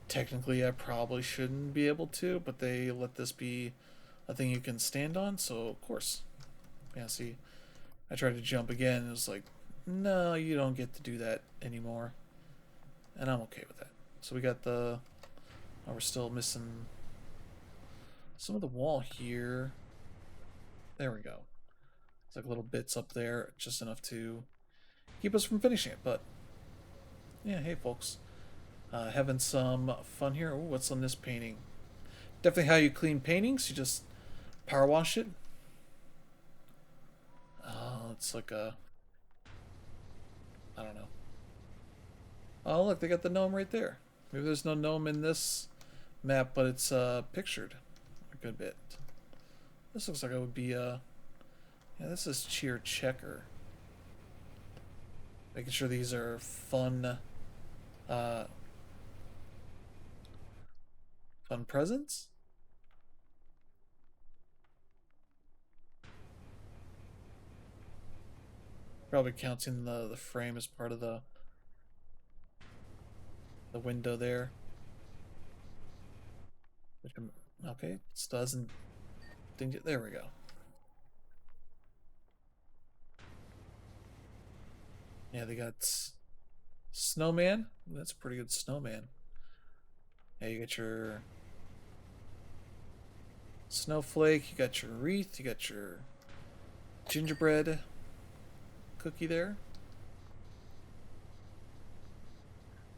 technically I probably shouldn't be able to, but they let this be a thing you can stand on, so of course. Yeah, see, I tried to jump again, and it was like, no, you don't get to do that anymore. And I'm okay with that. So we got the... Oh, we're still missing some of the wall here. There we go. It's like little bits up there, just enough to keep us from finishing it, but yeah, hey folks. Having some fun here. Ooh, what's on this painting? Definitely how you clean paintings. You just power wash it. it's like a... I don't know. Oh, look, they got the gnome right there. Maybe there's no gnome in this map, but it's pictured a good bit. This looks like it would be a... Yeah, this is cheer checker. Making sure these are fun, fun presents. Probably counting the frame as part of the window there. Okay, still doesn't ding it. There we go. Yeah, they got snowman. That's a pretty good snowman. Yeah, you got your snowflake, you got your wreath, you got your gingerbread cookie there.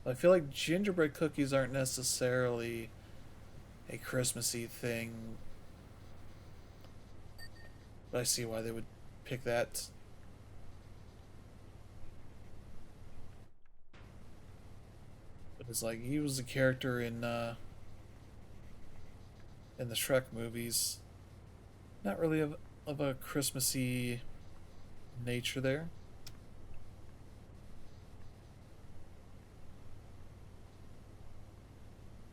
I feel like gingerbread cookies aren't necessarily a Christmassy thing, but I see why they would pick that. But it's like he was a character in the Shrek movies. Not really of a Christmassy nature there.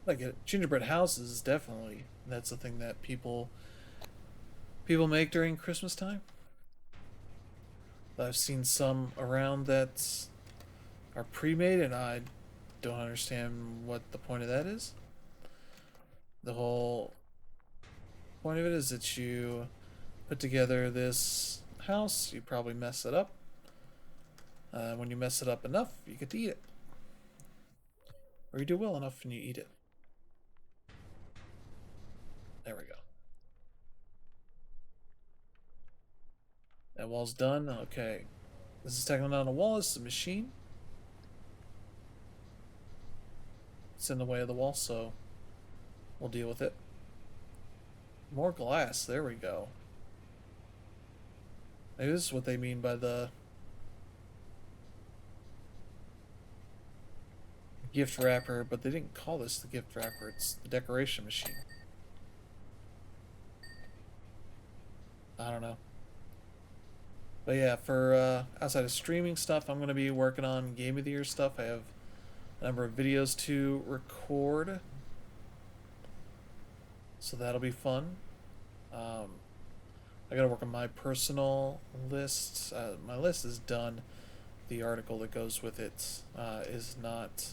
Like gingerbread houses, definitely. That's the thing that people make during Christmas time. I've seen some around that are pre-made, and I don't understand what the point of that is. The whole point of it is that you put together this house, you probably mess it up. When you mess it up enough, you get to eat it. Or you do well enough and you eat it. There we go. That wall's done. Okay. This is tackling down a wall. This is a machine. It's in the way of the wall, so we'll deal with it. More glass. There we go. Maybe this is what they mean by the gift wrapper, but they didn't call this the gift wrapper. It's the decoration machine. I don't know. But yeah, for outside of streaming stuff, I'm going to be working on Game of the Year stuff. I have a number of videos to record, so that'll be fun. I got to work on my personal list. My list is done. The article that goes with it is not...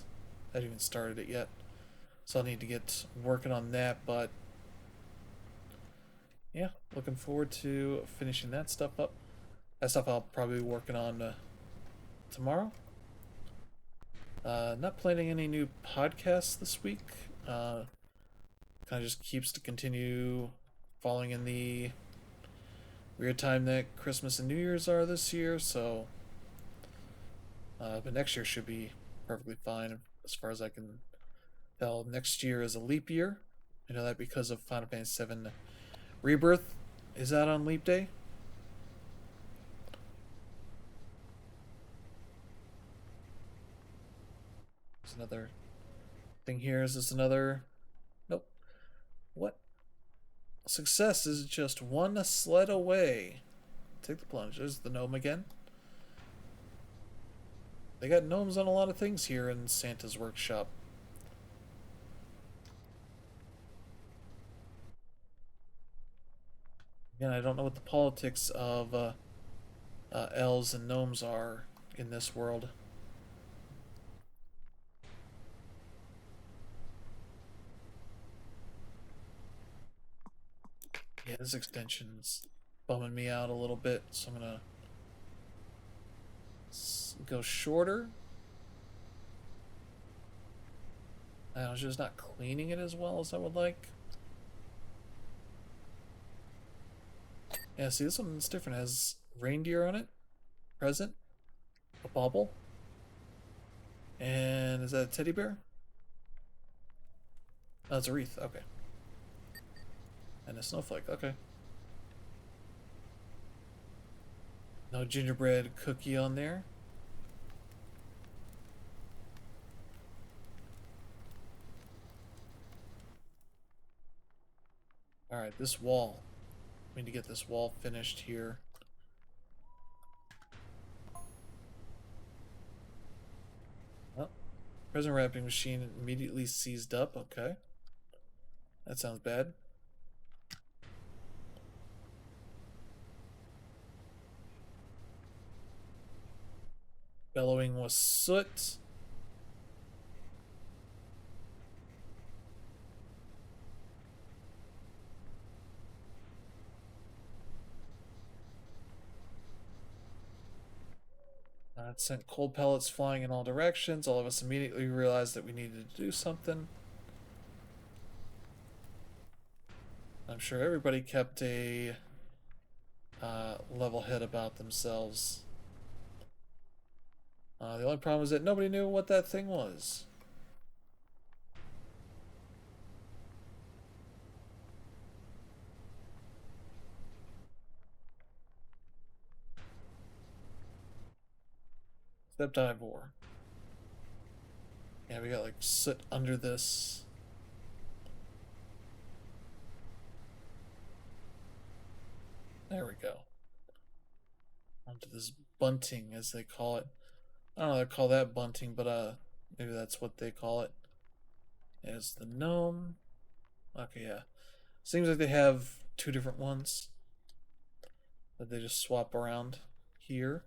I haven't even started it yet. So I'll need to get working on that, but... yeah, looking forward to finishing that stuff up. That stuff I'll probably be working on tomorrow. Not planning any new podcasts this week. Kind of just keeps to continue falling in the weird time that Christmas and New Year's are this year, so... but next year should be perfectly fine as far as I can tell. Next year is a leap year. I know that because of Final Fantasy VII Rebirth is out on leap day. There's another thing here. Is this another... Nope. What? Success is just one sled away. Take the plunge. There's the gnome again. They got gnomes on a lot of things here in Santa's workshop. Again, I don't know what the politics of elves and gnomes are in this world. Yeah, this extension's bumming me out a little bit, so I'm gonna go shorter. I was just not cleaning it as well as I would like. Yeah, see, this one's different. It has reindeer on it, present, a bauble, and is that a teddy bear? Oh, it's a wreath. Okay. And a snowflake. Okay. No gingerbread cookie on there. Alright, this wall. We need to get this wall finished here. Oh, present wrapping machine immediately seized up. Okay. That sounds bad. Bellowing was soot. It sent cold pellets flying in all directions. All of us immediately realized that we needed to do something. I'm sure everybody kept a level head about themselves. The only problem was that nobody knew what that thing was. Step Ivor. Yeah, we got like soot under this. There we go. Onto this bunting, as they call it. I don't know if they call that bunting, but maybe that's what they call it. As the gnome. Okay, yeah. Seems like they have two different ones that they just swap around here.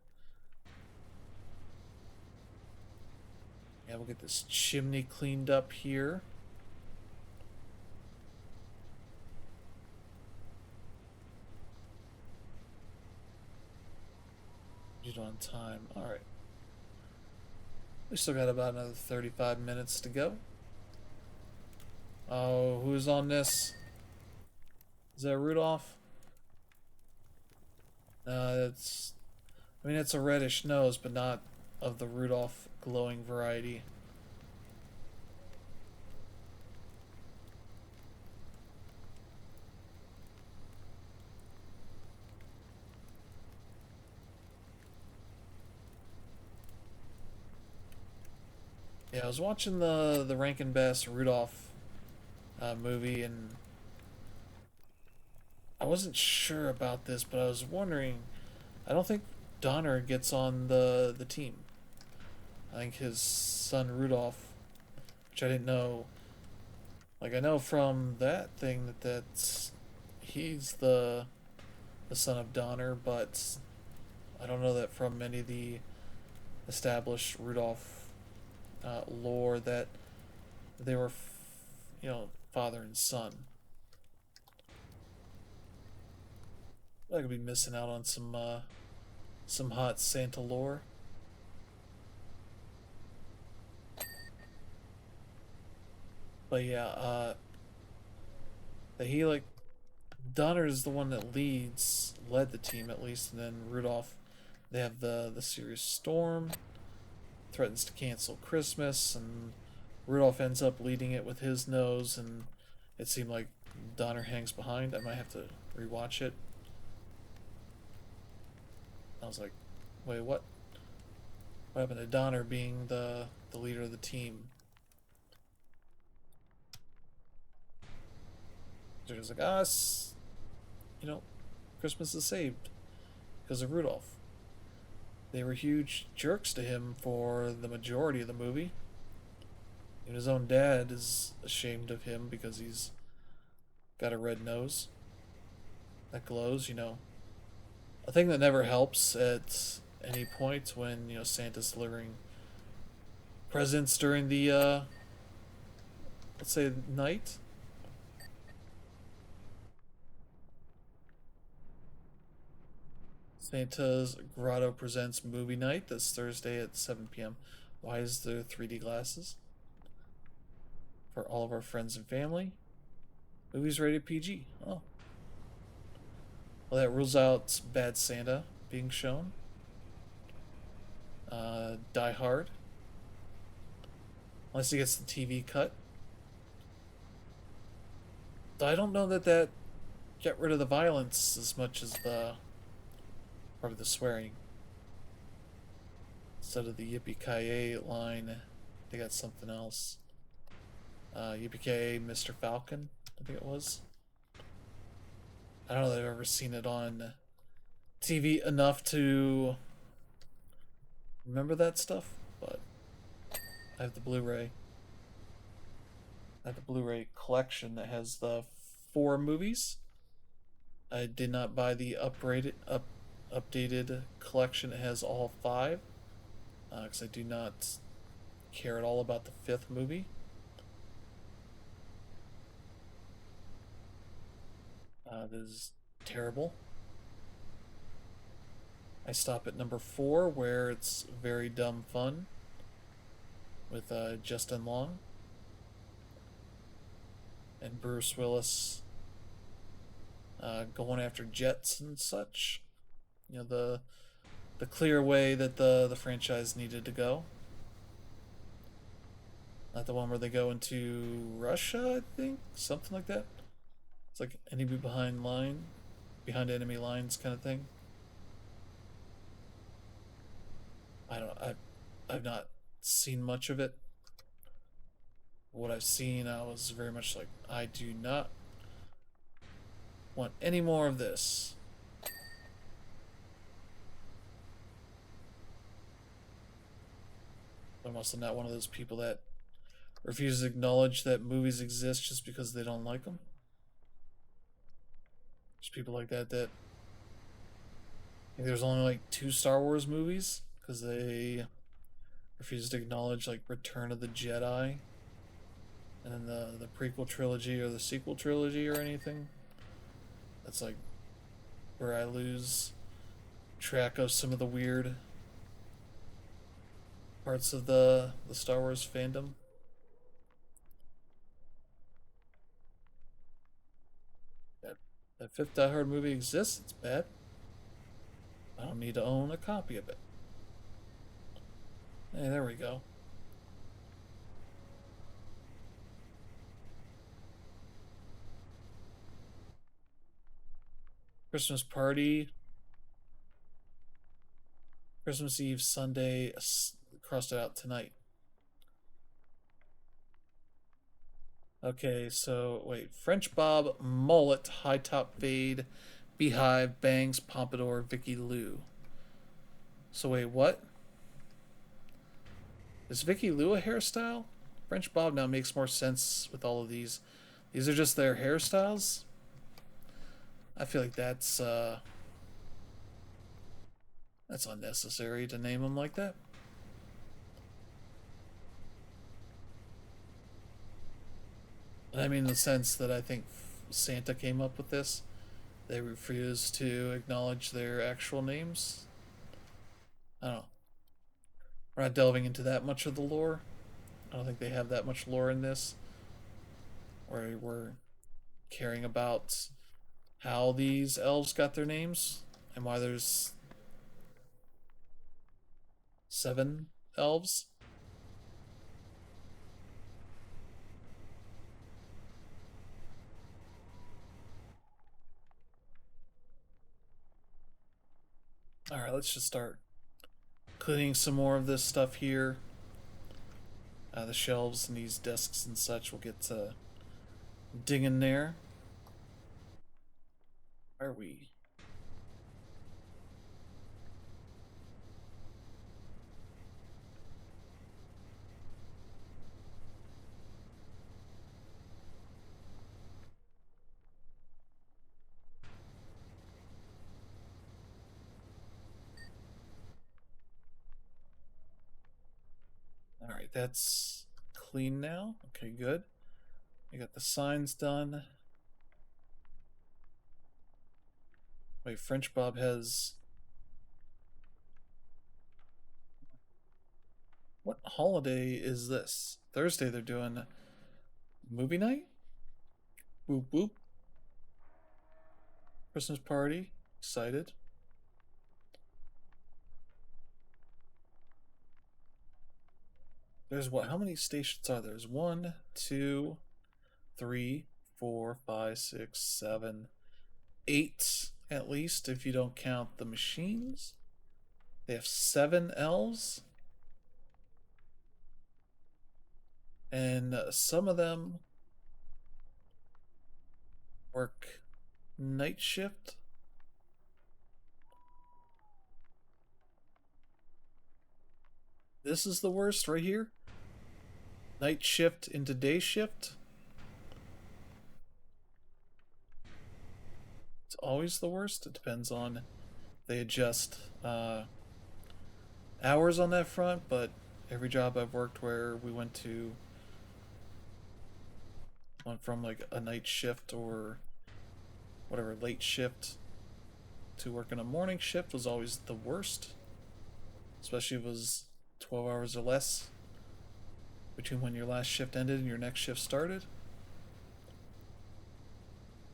Yeah, we'll get this chimney cleaned up here. Get on time. Alright. We still got about another 35 minutes to go. Oh, who's on this? Is that Rudolph? It's... I mean, it's a reddish nose, but not of the Rudolph glowing variety. Yeah, I was watching the Rankin Bass Rudolph movie, and I wasn't sure about this, but I was wondering. I don't think Donner gets on the team. I think his son Rudolph, which I didn't know. Like I know from that thing that's he's the son of Donner, but I don't know that from any of the established Rudolph lore that they were, father and son. I could be missing out on some hot Santa lore. But yeah, that he like Donner is the one that led the team at least, and then Rudolph, they have the serious storm, threatens to cancel Christmas, and Rudolph ends up leading it with his nose, and it seemed like Donner hangs behind. I might have to rewatch it. I was like, wait, what? What happened to Donner being the leader of the team? They're just like, Christmas is saved because of Rudolph. They were huge jerks to him for the majority of the movie. Even his own dad is ashamed of him because he's got a red nose that glows, A thing that never helps at any point when, Santa's delivering presents during the, let's say, night. Santa's Grotto Presents Movie Night this Thursday at 7 p.m. Why is there 3D glasses? For all of our friends and family. Movies rated PG. Oh. Well, that rules out Bad Santa being shown. Die Hard. Unless he gets the TV cut. I don't know that get rid of the violence as much as the probably the swearing. Instead of the Yippee-ki-yay line, they got something else. Yippee-ki-yay, Mr. Falcon, I think it was. I don't know that I've ever seen it on TV enough to remember that stuff, but I have the Blu-ray. I have the Blu-ray collection that has the 4 movies. I did not buy the updated collection. It has all 5, because I do not care at all about the 5th movie. This is terrible. I stop at number 4, where it's very dumb fun with Justin Long and Bruce Willis going after jets and such. You know, the clear way that the franchise needed to go. Not the one where they go into Russia, I think, something like that. It's like behind enemy lines kind of thing. I don't. I've not seen much of it. What I've seen, I was very much like, I do not want any more of this. I'm also not one of those people that refuses to acknowledge that movies exist just because they don't like them. There's people like that that think there's only like 2 Star Wars movies because they refuse to acknowledge like Return of the Jedi and then the prequel trilogy or the sequel trilogy or anything. That's like where I lose track of some of the weird parts of the Star Wars fandom. That that fifth Die Hard movie exists. It's bad. I don't need to own a copy of it. Hey, there we go. Christmas party. Christmas Eve, Sunday. Crossed it out tonight. Okay, so wait. French Bob, mullet, high top fade, beehive, bangs, pompadour, Vicky Lou. So wait, what? Is Vicky Lou a hairstyle? French Bob now makes more sense with all of these. These are just their hairstyles. I feel like that's unnecessary to name them like that. And I mean in the sense that I think Santa came up with this. They refuse to acknowledge their actual names. I don't know. We're not delving into that much of the lore. I don't think they have that much lore in this. Where we're caring about how these elves got their names and why there's 7 elves. Alright, let's just start cleaning some more of this stuff here. The shelves and these desks and such will get digging there. Where are we? Alright, that's clean now. Okay, good. We got the signs done. Wait, French Bob has... What holiday is this? Thursday they're doing movie night? Boop boop. Christmas party. Excited. There's what? How many stations are there? There's 1, 2, 3, 4, 5, 6, 7, 8. at least, if you don't count the machines. They have 7 elves. And some of them work night shift. This is the worst right here. Night shift into day shift. It's always the worst. It depends on they adjust hours on that front, but every job I've worked where we went from like a night shift or whatever late shift to working a morning shift was always the worst, especially if it was 12 hours or less between when your last shift ended and your next shift started.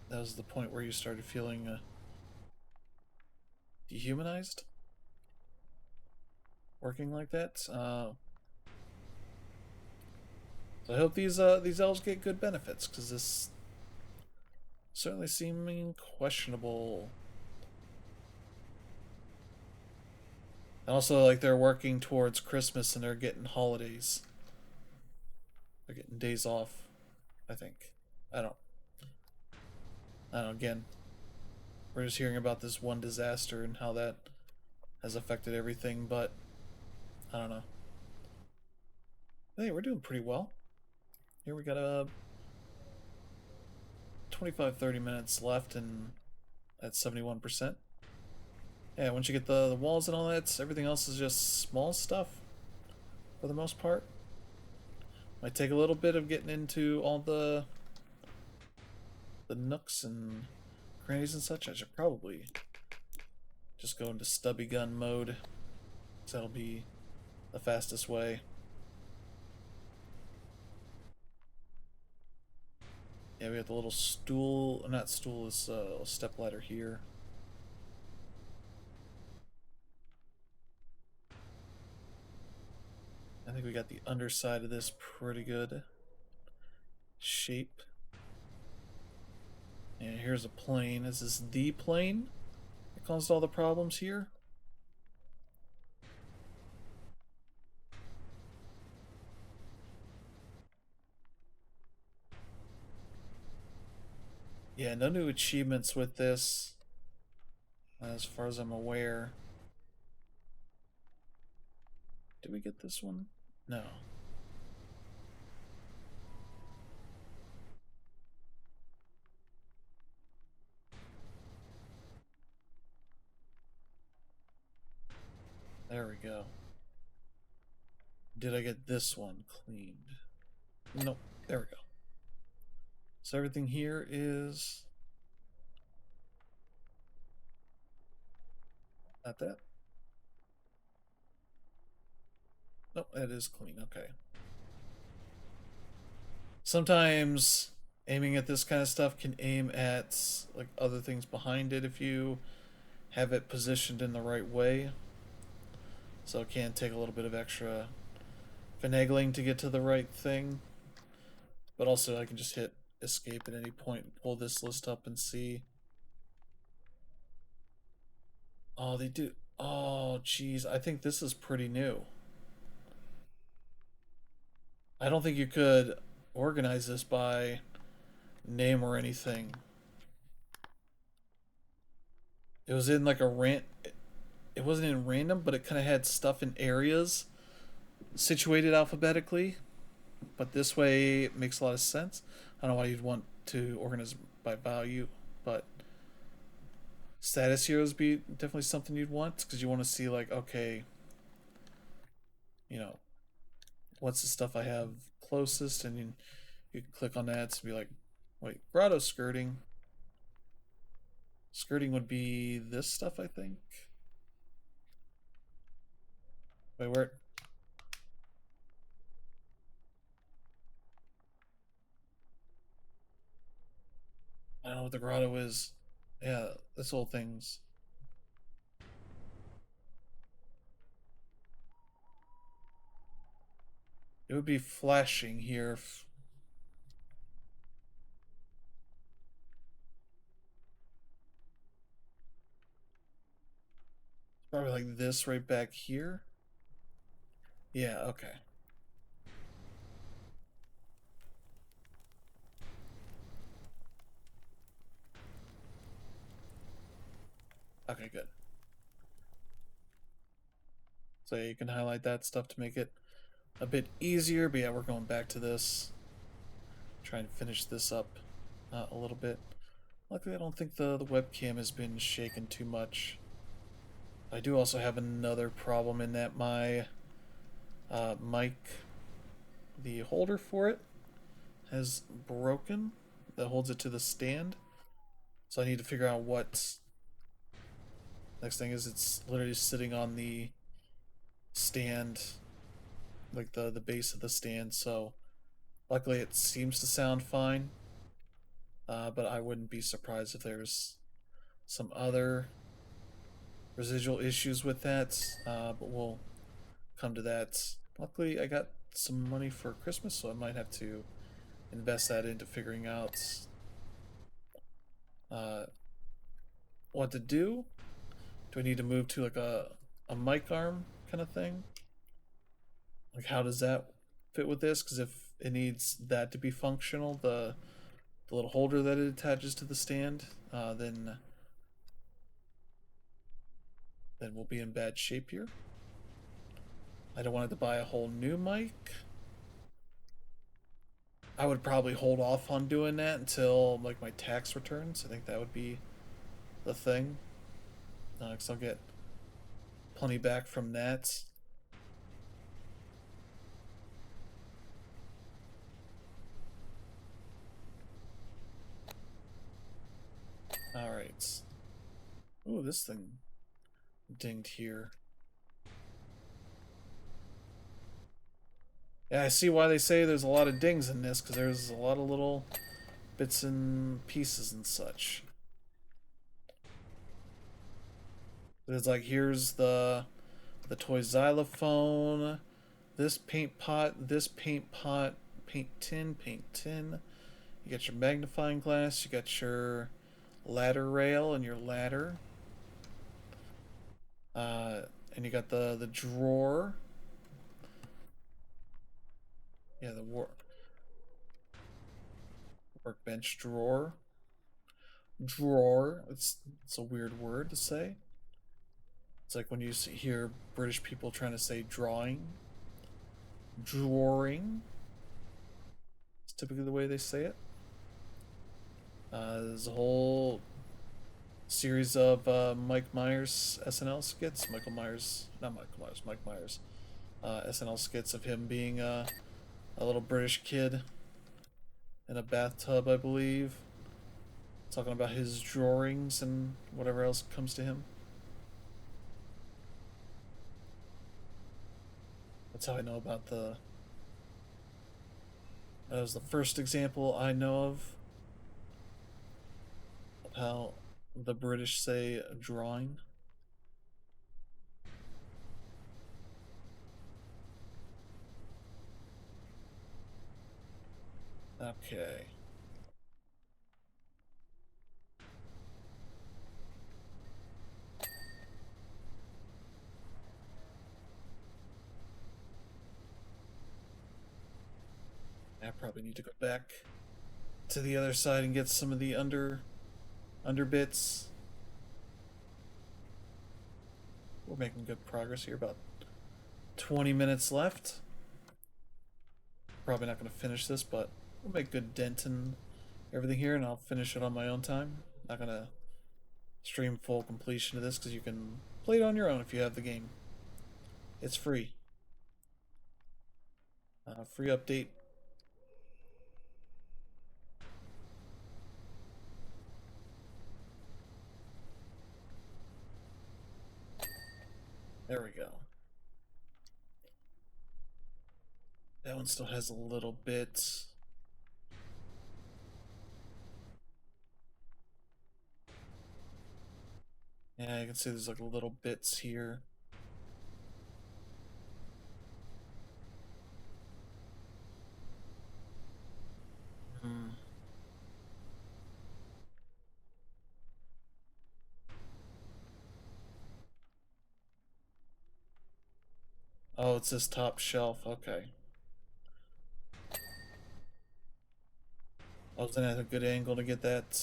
That was the point where you started feeling dehumanized working like that. So I hope these elves get good benefits, because this certainly seeming questionable. And also, like, they're working towards Christmas and they're getting holidays. They're getting days off, I think. I don't. I don't know. Again, we're just hearing about this one disaster and how that has affected everything, but I don't know. Hey, we're doing pretty well. Here we got a 25-30 minutes left and at 71%. Yeah, once you get the walls and all that, everything else is just small stuff for the most part. Might take a little bit of getting into all the nooks and crannies and such. I should probably just go into stubby gun mode, because that'll be the fastest way. Yeah, we got the little stool, not stool, this step ladder here. I think we got the underside of this pretty good shape. And here's a plane. Is this the plane that caused all the problems here? Yeah, no new achievements with this, as far as I'm aware. Did we get this one? No. There we go. Did I get this one cleaned? Nope. There we go. So everything here is not that. Nope, that is clean. Okay. Sometimes aiming at this kind of stuff can aim at like other things behind it if you have it positioned in the right way. So it can take a little bit of extra finagling to get to the right thing. But also I can just hit escape at any point and pull this list up and see. Oh, they do. Oh, geez. I think this is pretty new. I don't think you could organize this by name or anything. It was in like a rant. It wasn't in random, but it kind of had stuff in areas situated alphabetically. But this way it makes a lot of sense. I don't know why you'd want to organize by value, but status heroes be definitely something you'd want, because you want to see like, okay, you know, what's the stuff I have closest, and you can click on that to be like, wait, grotto skirting. Skirting would be this stuff, I think. Wait, where? I don't know what the grotto is. Yeah, this whole thing's. It would be flashing here. Probably like this right back here. Yeah, okay. Okay, good. So you can highlight that stuff to make it a bit easier. But yeah, we're going back to this. Trying to finish this up a little bit. Luckily, I don't think the webcam has been shaken too much. I do also have another problem in that my mic, the holder for it, has broken that holds it to the stand. So I need to figure out what. Next thing is it's literally sitting on the stand, like the base of the stand. So luckily it seems to sound fine, but I wouldn't be surprised if there's some other residual issues with that. But we'll come to that. Luckily, I got some money for Christmas, so I might have to invest that into figuring out uh, what to do. Do I need to move to like a mic arm kind of thing? Like, how does that fit with this? Because if it needs that to be functional, the little holder that it attaches to the stand, then we'll be in bad shape here. I don't want to buy a whole new mic. I would probably hold off on doing that until like my tax returns. I think that would be the thing, because I'll get plenty back from that. All right. Ooh, this thing dinged here. Yeah, I see why they say there's a lot of dings in this, because there's a lot of little bits and pieces and such. It's like, here's the toy xylophone, this paint pot, paint tin, paint tin. You got your magnifying glass, you got your ladder rail and your ladder. And you got the drawer. Yeah, the workbench drawer. Drawer. It's a weird word to say. It's like when you hear British people trying to say drawing. Drawing. It's typically the way they say it. There's a whole series of Mike Myers SNL skits. Mike Myers SNL skits of him being a little British kid in a bathtub, I believe, talking about his drawings and whatever else comes to him. That's how I know about the. That was the first example I know of how the British say drawing. Okay. I probably need to go back to the other side and get some of the under bits. We're making good progress here. About 20 minutes left. Probably not going to finish this, but we'll make good dent in everything here, and I'll finish it on my own time. Not going to stream full completion of this because you can play it on your own if you have the game. It's free. Free update. There we go. That one still has a little bit. Yeah, you can see there's like little bits here. Hmm. Oh, it's this top shelf. Okay. I was at a good angle to get that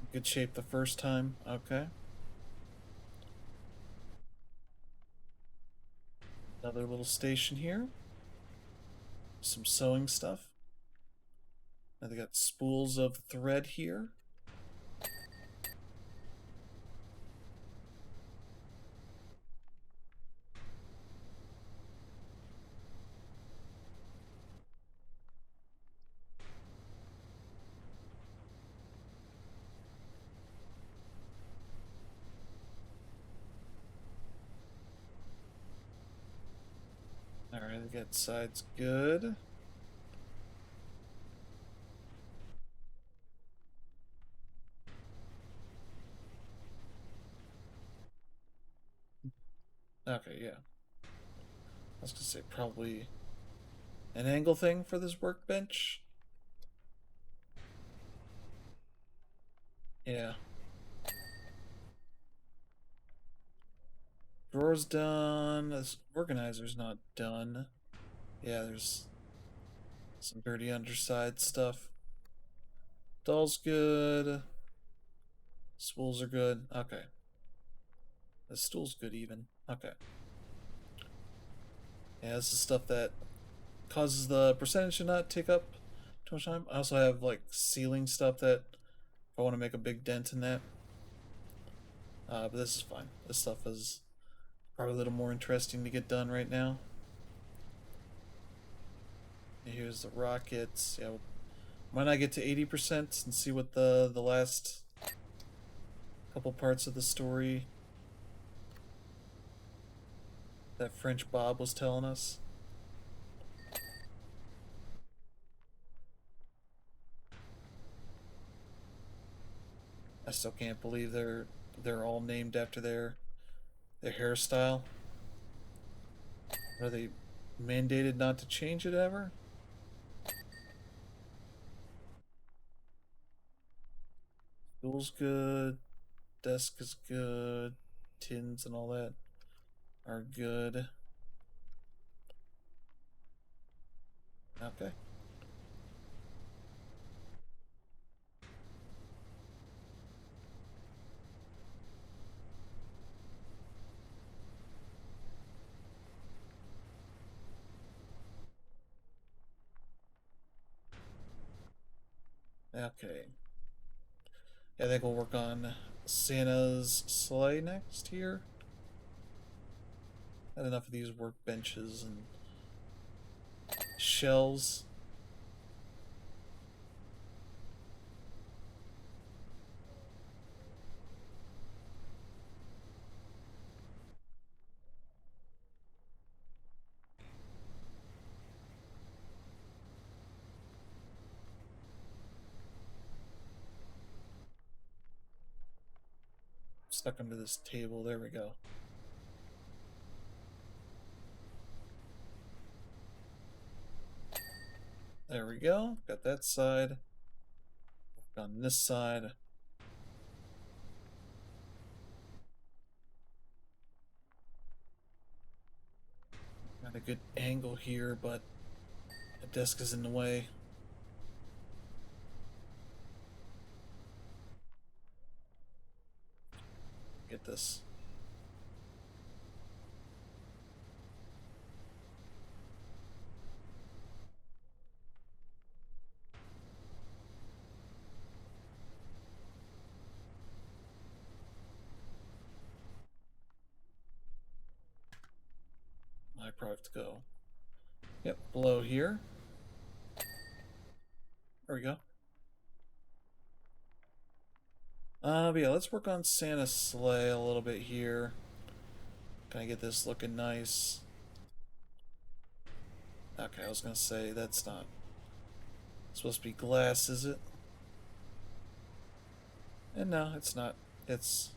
in good shape the first time. Okay. Another little station here. Some sewing stuff. Now they got spools of thread here. Alright, they got sides good. Okay, yeah. I was gonna say probably an angle thing for this workbench. Yeah. Drawer's done. This organizer's not done. Yeah, there's some dirty underside stuff. Doll's good. Spools are good. Okay. The stool's good even. Okay. Yeah, this is stuff that causes the percentage to not take up too much time. I also have like ceiling stuff that if I want to make a big dent in that. But this is fine. This stuff is probably a little more interesting to get done right now. And here's the rockets. Yeah, might not get to 80% and see what the last couple parts of the story that French Bob was telling us. I still can't believe they're all named after their hairstyle. Are they mandated not to change it ever? Tool's good. Desk is good. Tins and all that are good. Okay. Okay. Yeah, I think we'll work on Santa's sleigh next here. Had enough of these workbenches and shells. Stuck under this table. There we go. There we go. Got that side. On this side. Got a good angle here, but the desk is in the way. Get this. I probably have to go. Yep, below here. There we go. But yeah, let's work on Santa's sleigh a little bit here. Can I get this looking nice? Okay, I was gonna say that's not supposed to be glass, is it? And no, it's not. It's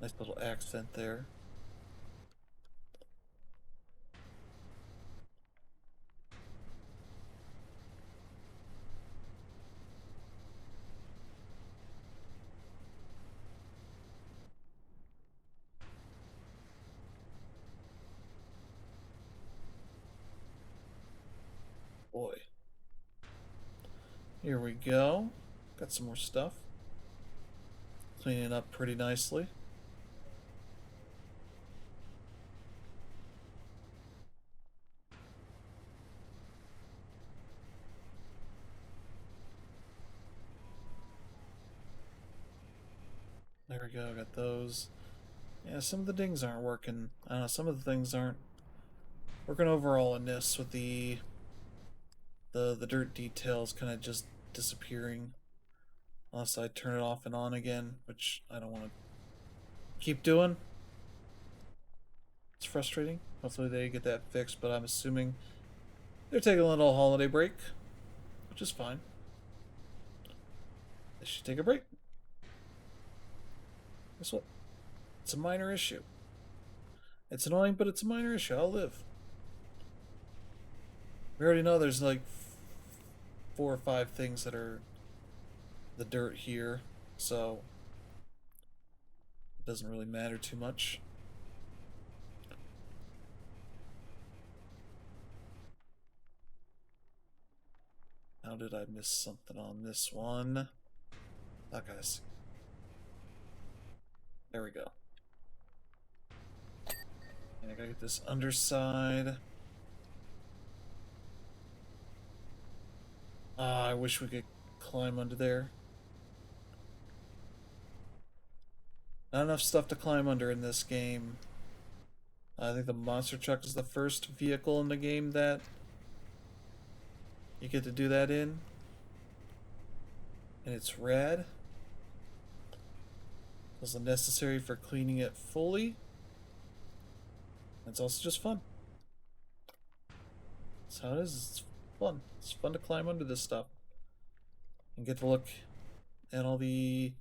nice little accent there. boy. Here we go. Got some more stuff. Cleaning up pretty nicely. There we go, got those. Yeah, some of the dings aren't working. I don't know, some of the things aren't working overall in this with the dirt details kind of just disappearing. Unless I turn it off and on again, which I don't want to keep doing. It's frustrating. Hopefully they get that fixed, but I'm assuming they're taking a little holiday break, which is fine. They should take a break. Guess what? It's a minor issue. It's annoying, but it's a minor issue. I'll live. We already know there's like 4 or 5 things that are the dirt here, so it doesn't really matter too much. How did I miss something on this one? Oh, guys. There we go. And I gotta get this underside. I wish we could climb under there. Not enough stuff to climb under in this game. I think the monster truck is the first vehicle in the game that you get to do that in. And it's rad. It's necessary for cleaning it fully. It's also just fun. That's how it is. It's fun. It's fun to climb under this stuff. And get to look at all the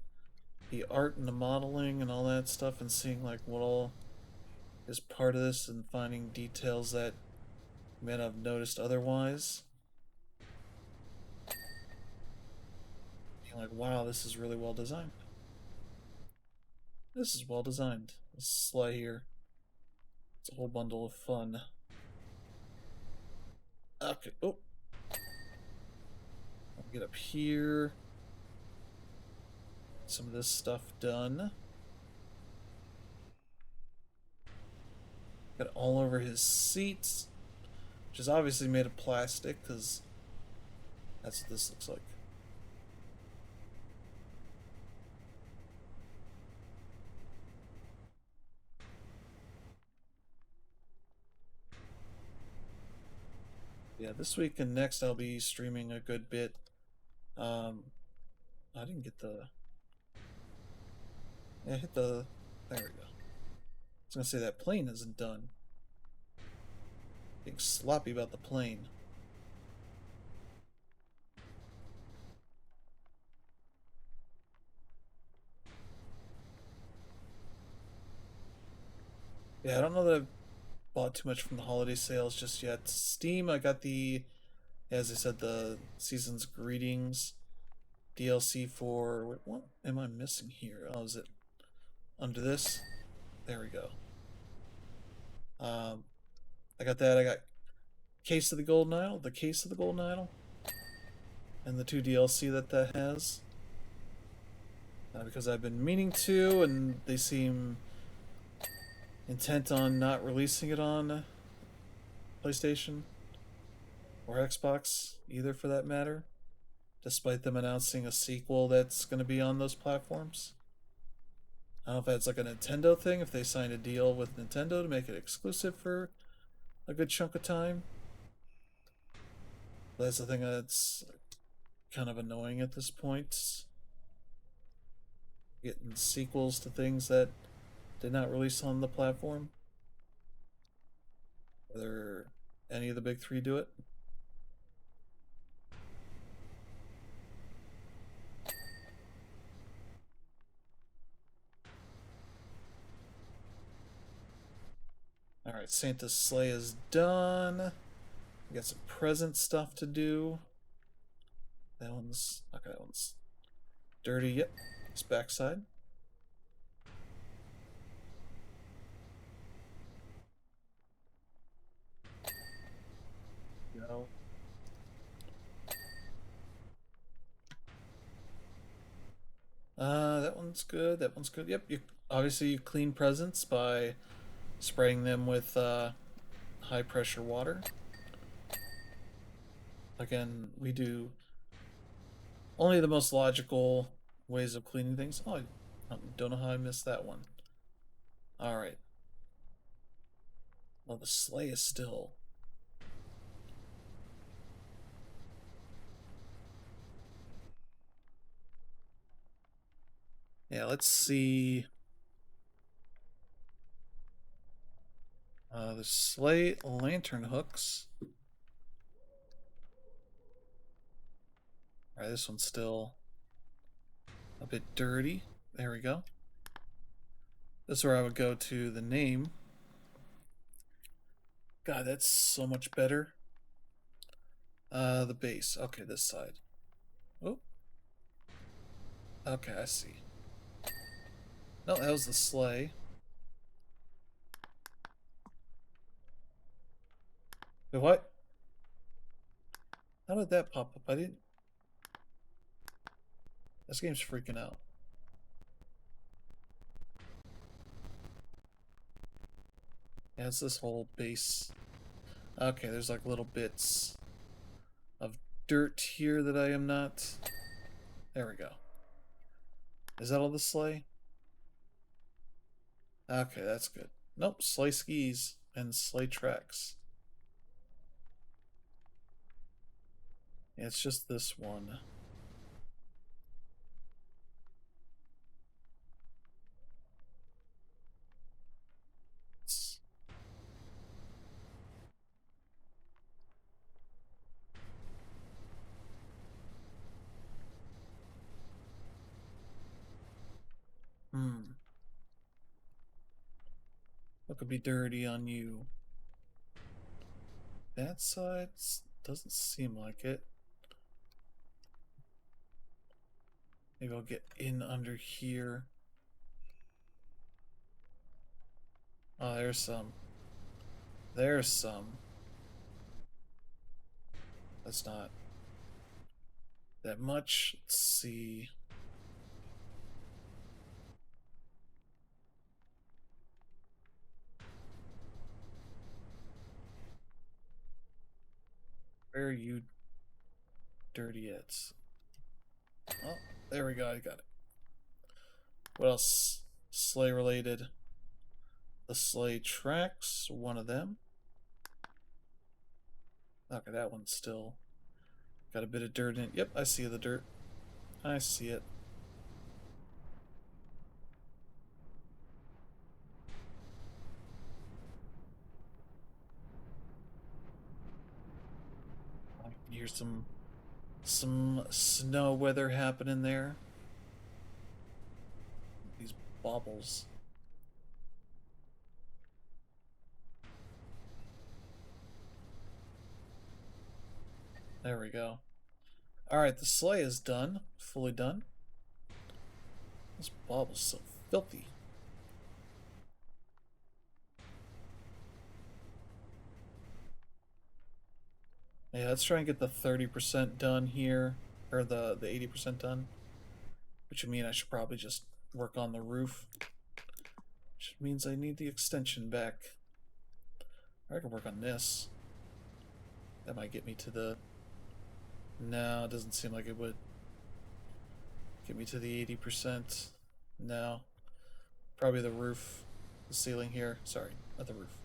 art and the modeling and all that stuff and seeing like what all is part of this and finding details that you may not have noticed otherwise. Being like, wow, this is really well designed. This is well designed. This sleigh here. It's a whole bundle of fun. Okay. Oh. I'll get up here. Some of this stuff done. Got it all over his seats, which is obviously made of plastic because that's what this looks like. Yeah, this week and next I'll be streaming a good bit. I didn't get the... Yeah, hit the... There we go. I was gonna say that plane isn't done. Being sloppy about the plane. Yeah, I don't know that I've bought too much from the holiday sales just yet. Steam, I got the... As I said, the Season's Greetings DLC for... Wait, what am I missing here? Oh, is it under this? There we go. I got that. I got Case of the Golden Idol, the Case of the Golden Idol, and the 2 DLC that has. Because I've been meaning to, and they seem intent on not releasing it on PlayStation or Xbox, either for that matter, despite them announcing a sequel that's going to be on those platforms. I don't know if that's like a Nintendo thing, if they signed a deal with Nintendo to make it exclusive for a good chunk of time. But that's the thing that's kind of annoying at this point. Getting sequels to things that did not release on the platform. Whether any of the big 3 do it. Alright, Santa's sleigh is done. We got some present stuff to do. That one's... Okay, that one's dirty. Yep, it's backside. Go. That one's good. That one's good. Yep. You clean presents by spraying them with high pressure water. Again, we do only the most logical ways of cleaning things. Oh, I don't know how I missed that one. All right. Well, the sleigh is still. Yeah, let's see. The sleigh lantern hooks. All right, this one's still a bit dirty. There we go. This is where I would go to the name. God, that's so much better. The base. Okay, this side. Oh, okay, I see. No, that was the sleigh. Wait, what? How did that pop up? I didn't. This game's freaking out. Yeah, it's this whole base. Okay, there's like little bits of dirt here that I am not. There we go. Is that all the sleigh? Okay, that's good. Nope, sleigh skis and sleigh tracks. Yeah, it's just this one. It's, hmm. What could be dirty on you? That side doesn't seem like it. Maybe I'll get in under here. Oh, there's some. There's some. That's not that much. Let's see. Where are you dirty at? Oh, there we go. I got it. What else? Sleigh related. The sleigh tracks, one of them. Okay, that one's still got a bit of dirt in it. Yep, I see the dirt. I see it. I can hear some snow weather happening there. These baubles. There we go. Alright, the sleigh is done. Fully done. This bauble's so filthy. Yeah, let's try and get the 30% done here. Or the 80% done. Which would mean I should probably just work on the roof. Which means I need the extension back. Or I can work on this. That might get me to the... No, it doesn't seem like it would. Get me to the 80%. No. Probably the roof. The ceiling here. Sorry, not the roof.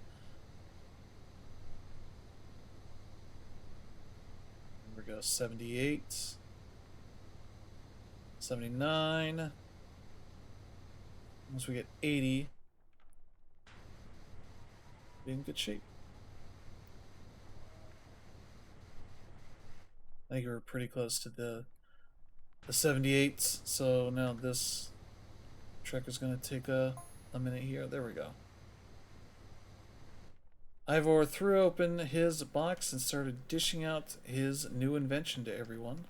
Here we go. 78. 79. Once we get 80, be in good shape. I think we're pretty close to the 78s, so now this trek is going to take a minute here. There we go. Ivor threw open his box and started dishing out his new invention to everyone.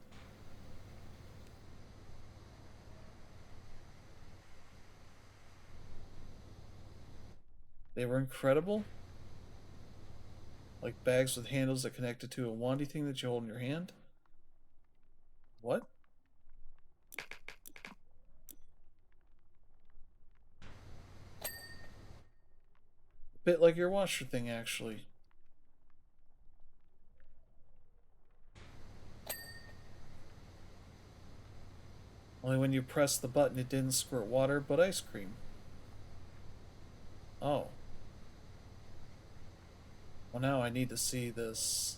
They were incredible. Like bags with handles that connected to a wandy thing that you hold in your hand. What? Bit like your washer thing, actually. Only when you press the button, it didn't squirt water, but ice cream. Oh. Well, now I need to see this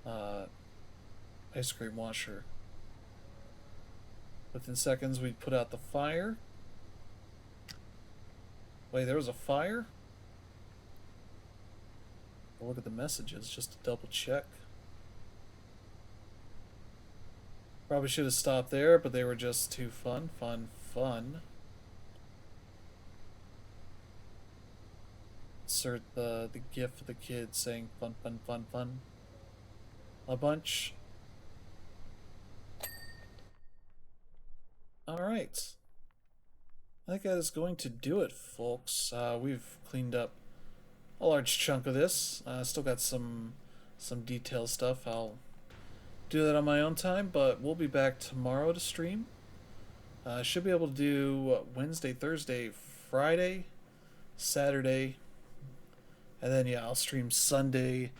uh, ice cream washer. Within seconds, we'd put out the fire. Wait, there was a fire? I'll look at the messages just to double check. Probably should have stopped there, but they were just too fun. Insert the gif of the kid saying fun. A bunch. Alright. I think that is going to do it, folks. We've cleaned up a large chunk of this. Still got some detail stuff. I'll do that on my own time, but we'll be back tomorrow to stream. Should be able to do Wednesday, Thursday, Friday, Saturday, and then yeah, I'll stream Sunday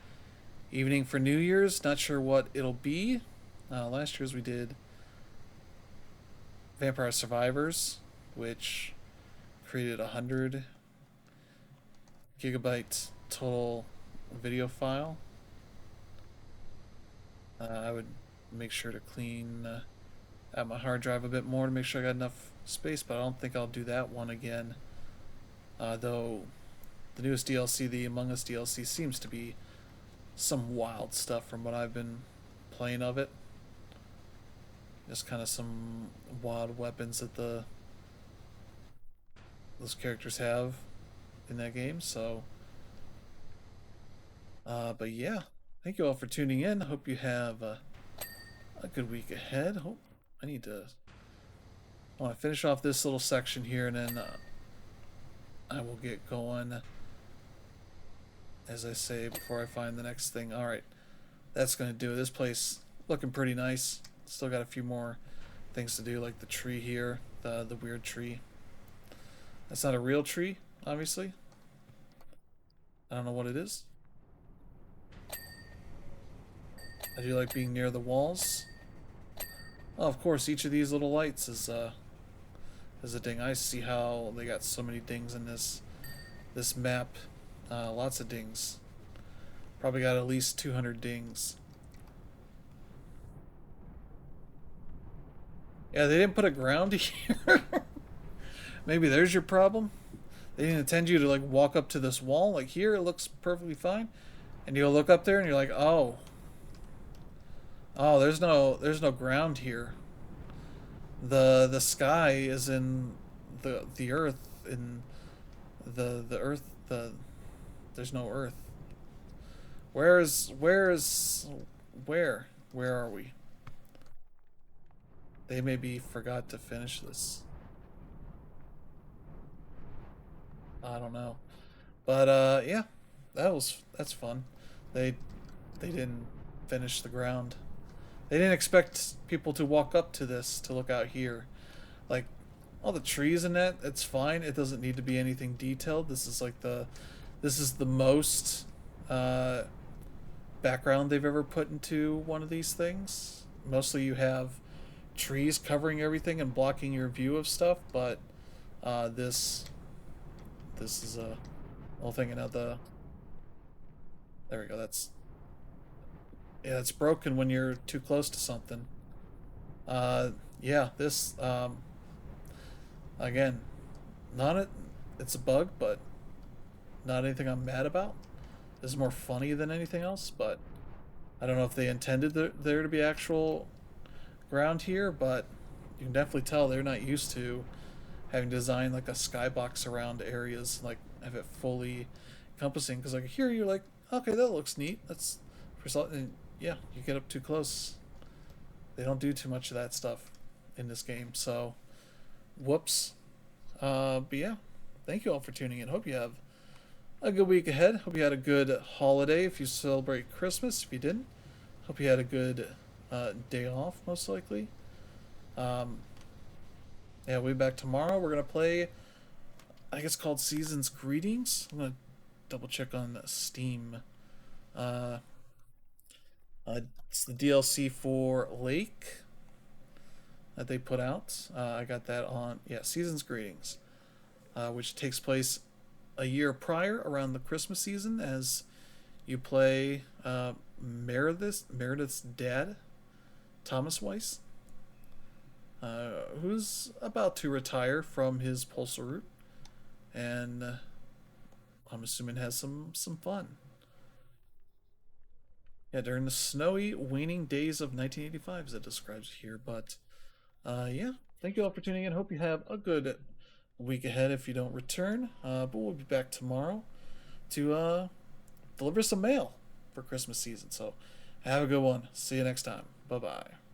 evening for New Year's. Not sure what it'll be. Last year's we did Vampire Survivors, which created 100 gigabyte total video file. I would make sure to clean out my hard drive a bit more to make sure I got enough space, but I don't think I'll do that one again. Though the newest DLC, the Among Us DLC, seems to be some wild stuff from what I've been playing of it. Just kind of some wild weapons that those characters have in that game. So, but yeah, thank you all for tuning in. Hope you have a good week ahead. I want to finish off this little section here, and then I will get going, as I say, before I find the next thing. All right, that's gonna do it. This place looking pretty nice. Still got a few more things to do, like the tree here, the weird tree. That's not a real tree, obviously. I don't know what it is. I do like being near the walls. Oh, of course, each of these little lights is a ding. I see how they got so many dings in this map. Lots of dings. Probably got at least 200 dings. Yeah, they didn't put a ground here. Maybe there's your problem. They didn't intend you to like walk up to this wall. Like here, it looks perfectly fine, and you'll look up there and you're like, oh, there's no ground here. The sky is in the earth, in the earth. There's no earth. Where are we? They maybe forgot to finish this. I don't know. But yeah, that's fun. They didn't finish the ground. They didn't expect people to walk up to this to look out here. Like all the trees in that, it's fine. It doesn't need to be anything detailed. This is the most background they've ever put into one of these things. Mostly you have trees covering everything and blocking your view of stuff, but this is a whole thing. And now there we go. Yeah, it's broken when you're too close to something. Yeah, this again, it's a bug, but not anything I'm mad about. This is more funny than anything else, but I don't know if they intended there to be actual ground here, but you can definitely tell they're not used to having designed like a skybox around areas, like have it fully encompassing. Because like here you're like, okay, that looks neat. That's and yeah, you get up too close. They don't do too much of that stuff in this game, so whoops. But yeah, thank you all for tuning in. Hope you have a good week ahead. Hope you had a good holiday if you celebrate Christmas. If you didn't, hope you had a good day off, most likely. Yeah, we'll be back tomorrow. We're gonna play, I guess called Season's Greetings. I'm gonna double check on Steam. Uh, it's the DLC for Lake that they put out. I got that on Season's Greetings, which takes place a year prior around the Christmas season as you play Meredith's dad, Thomas Weiss, who's about to retire from his postal route, and I'm assuming has some fun. Yeah, during the snowy waning days of 1985, as it describes here. But yeah, thank you all for tuning in. Hope you have a good week ahead if you don't return. But we'll be back tomorrow to deliver some mail for Christmas season. So have a good one. See you next time. Bye bye.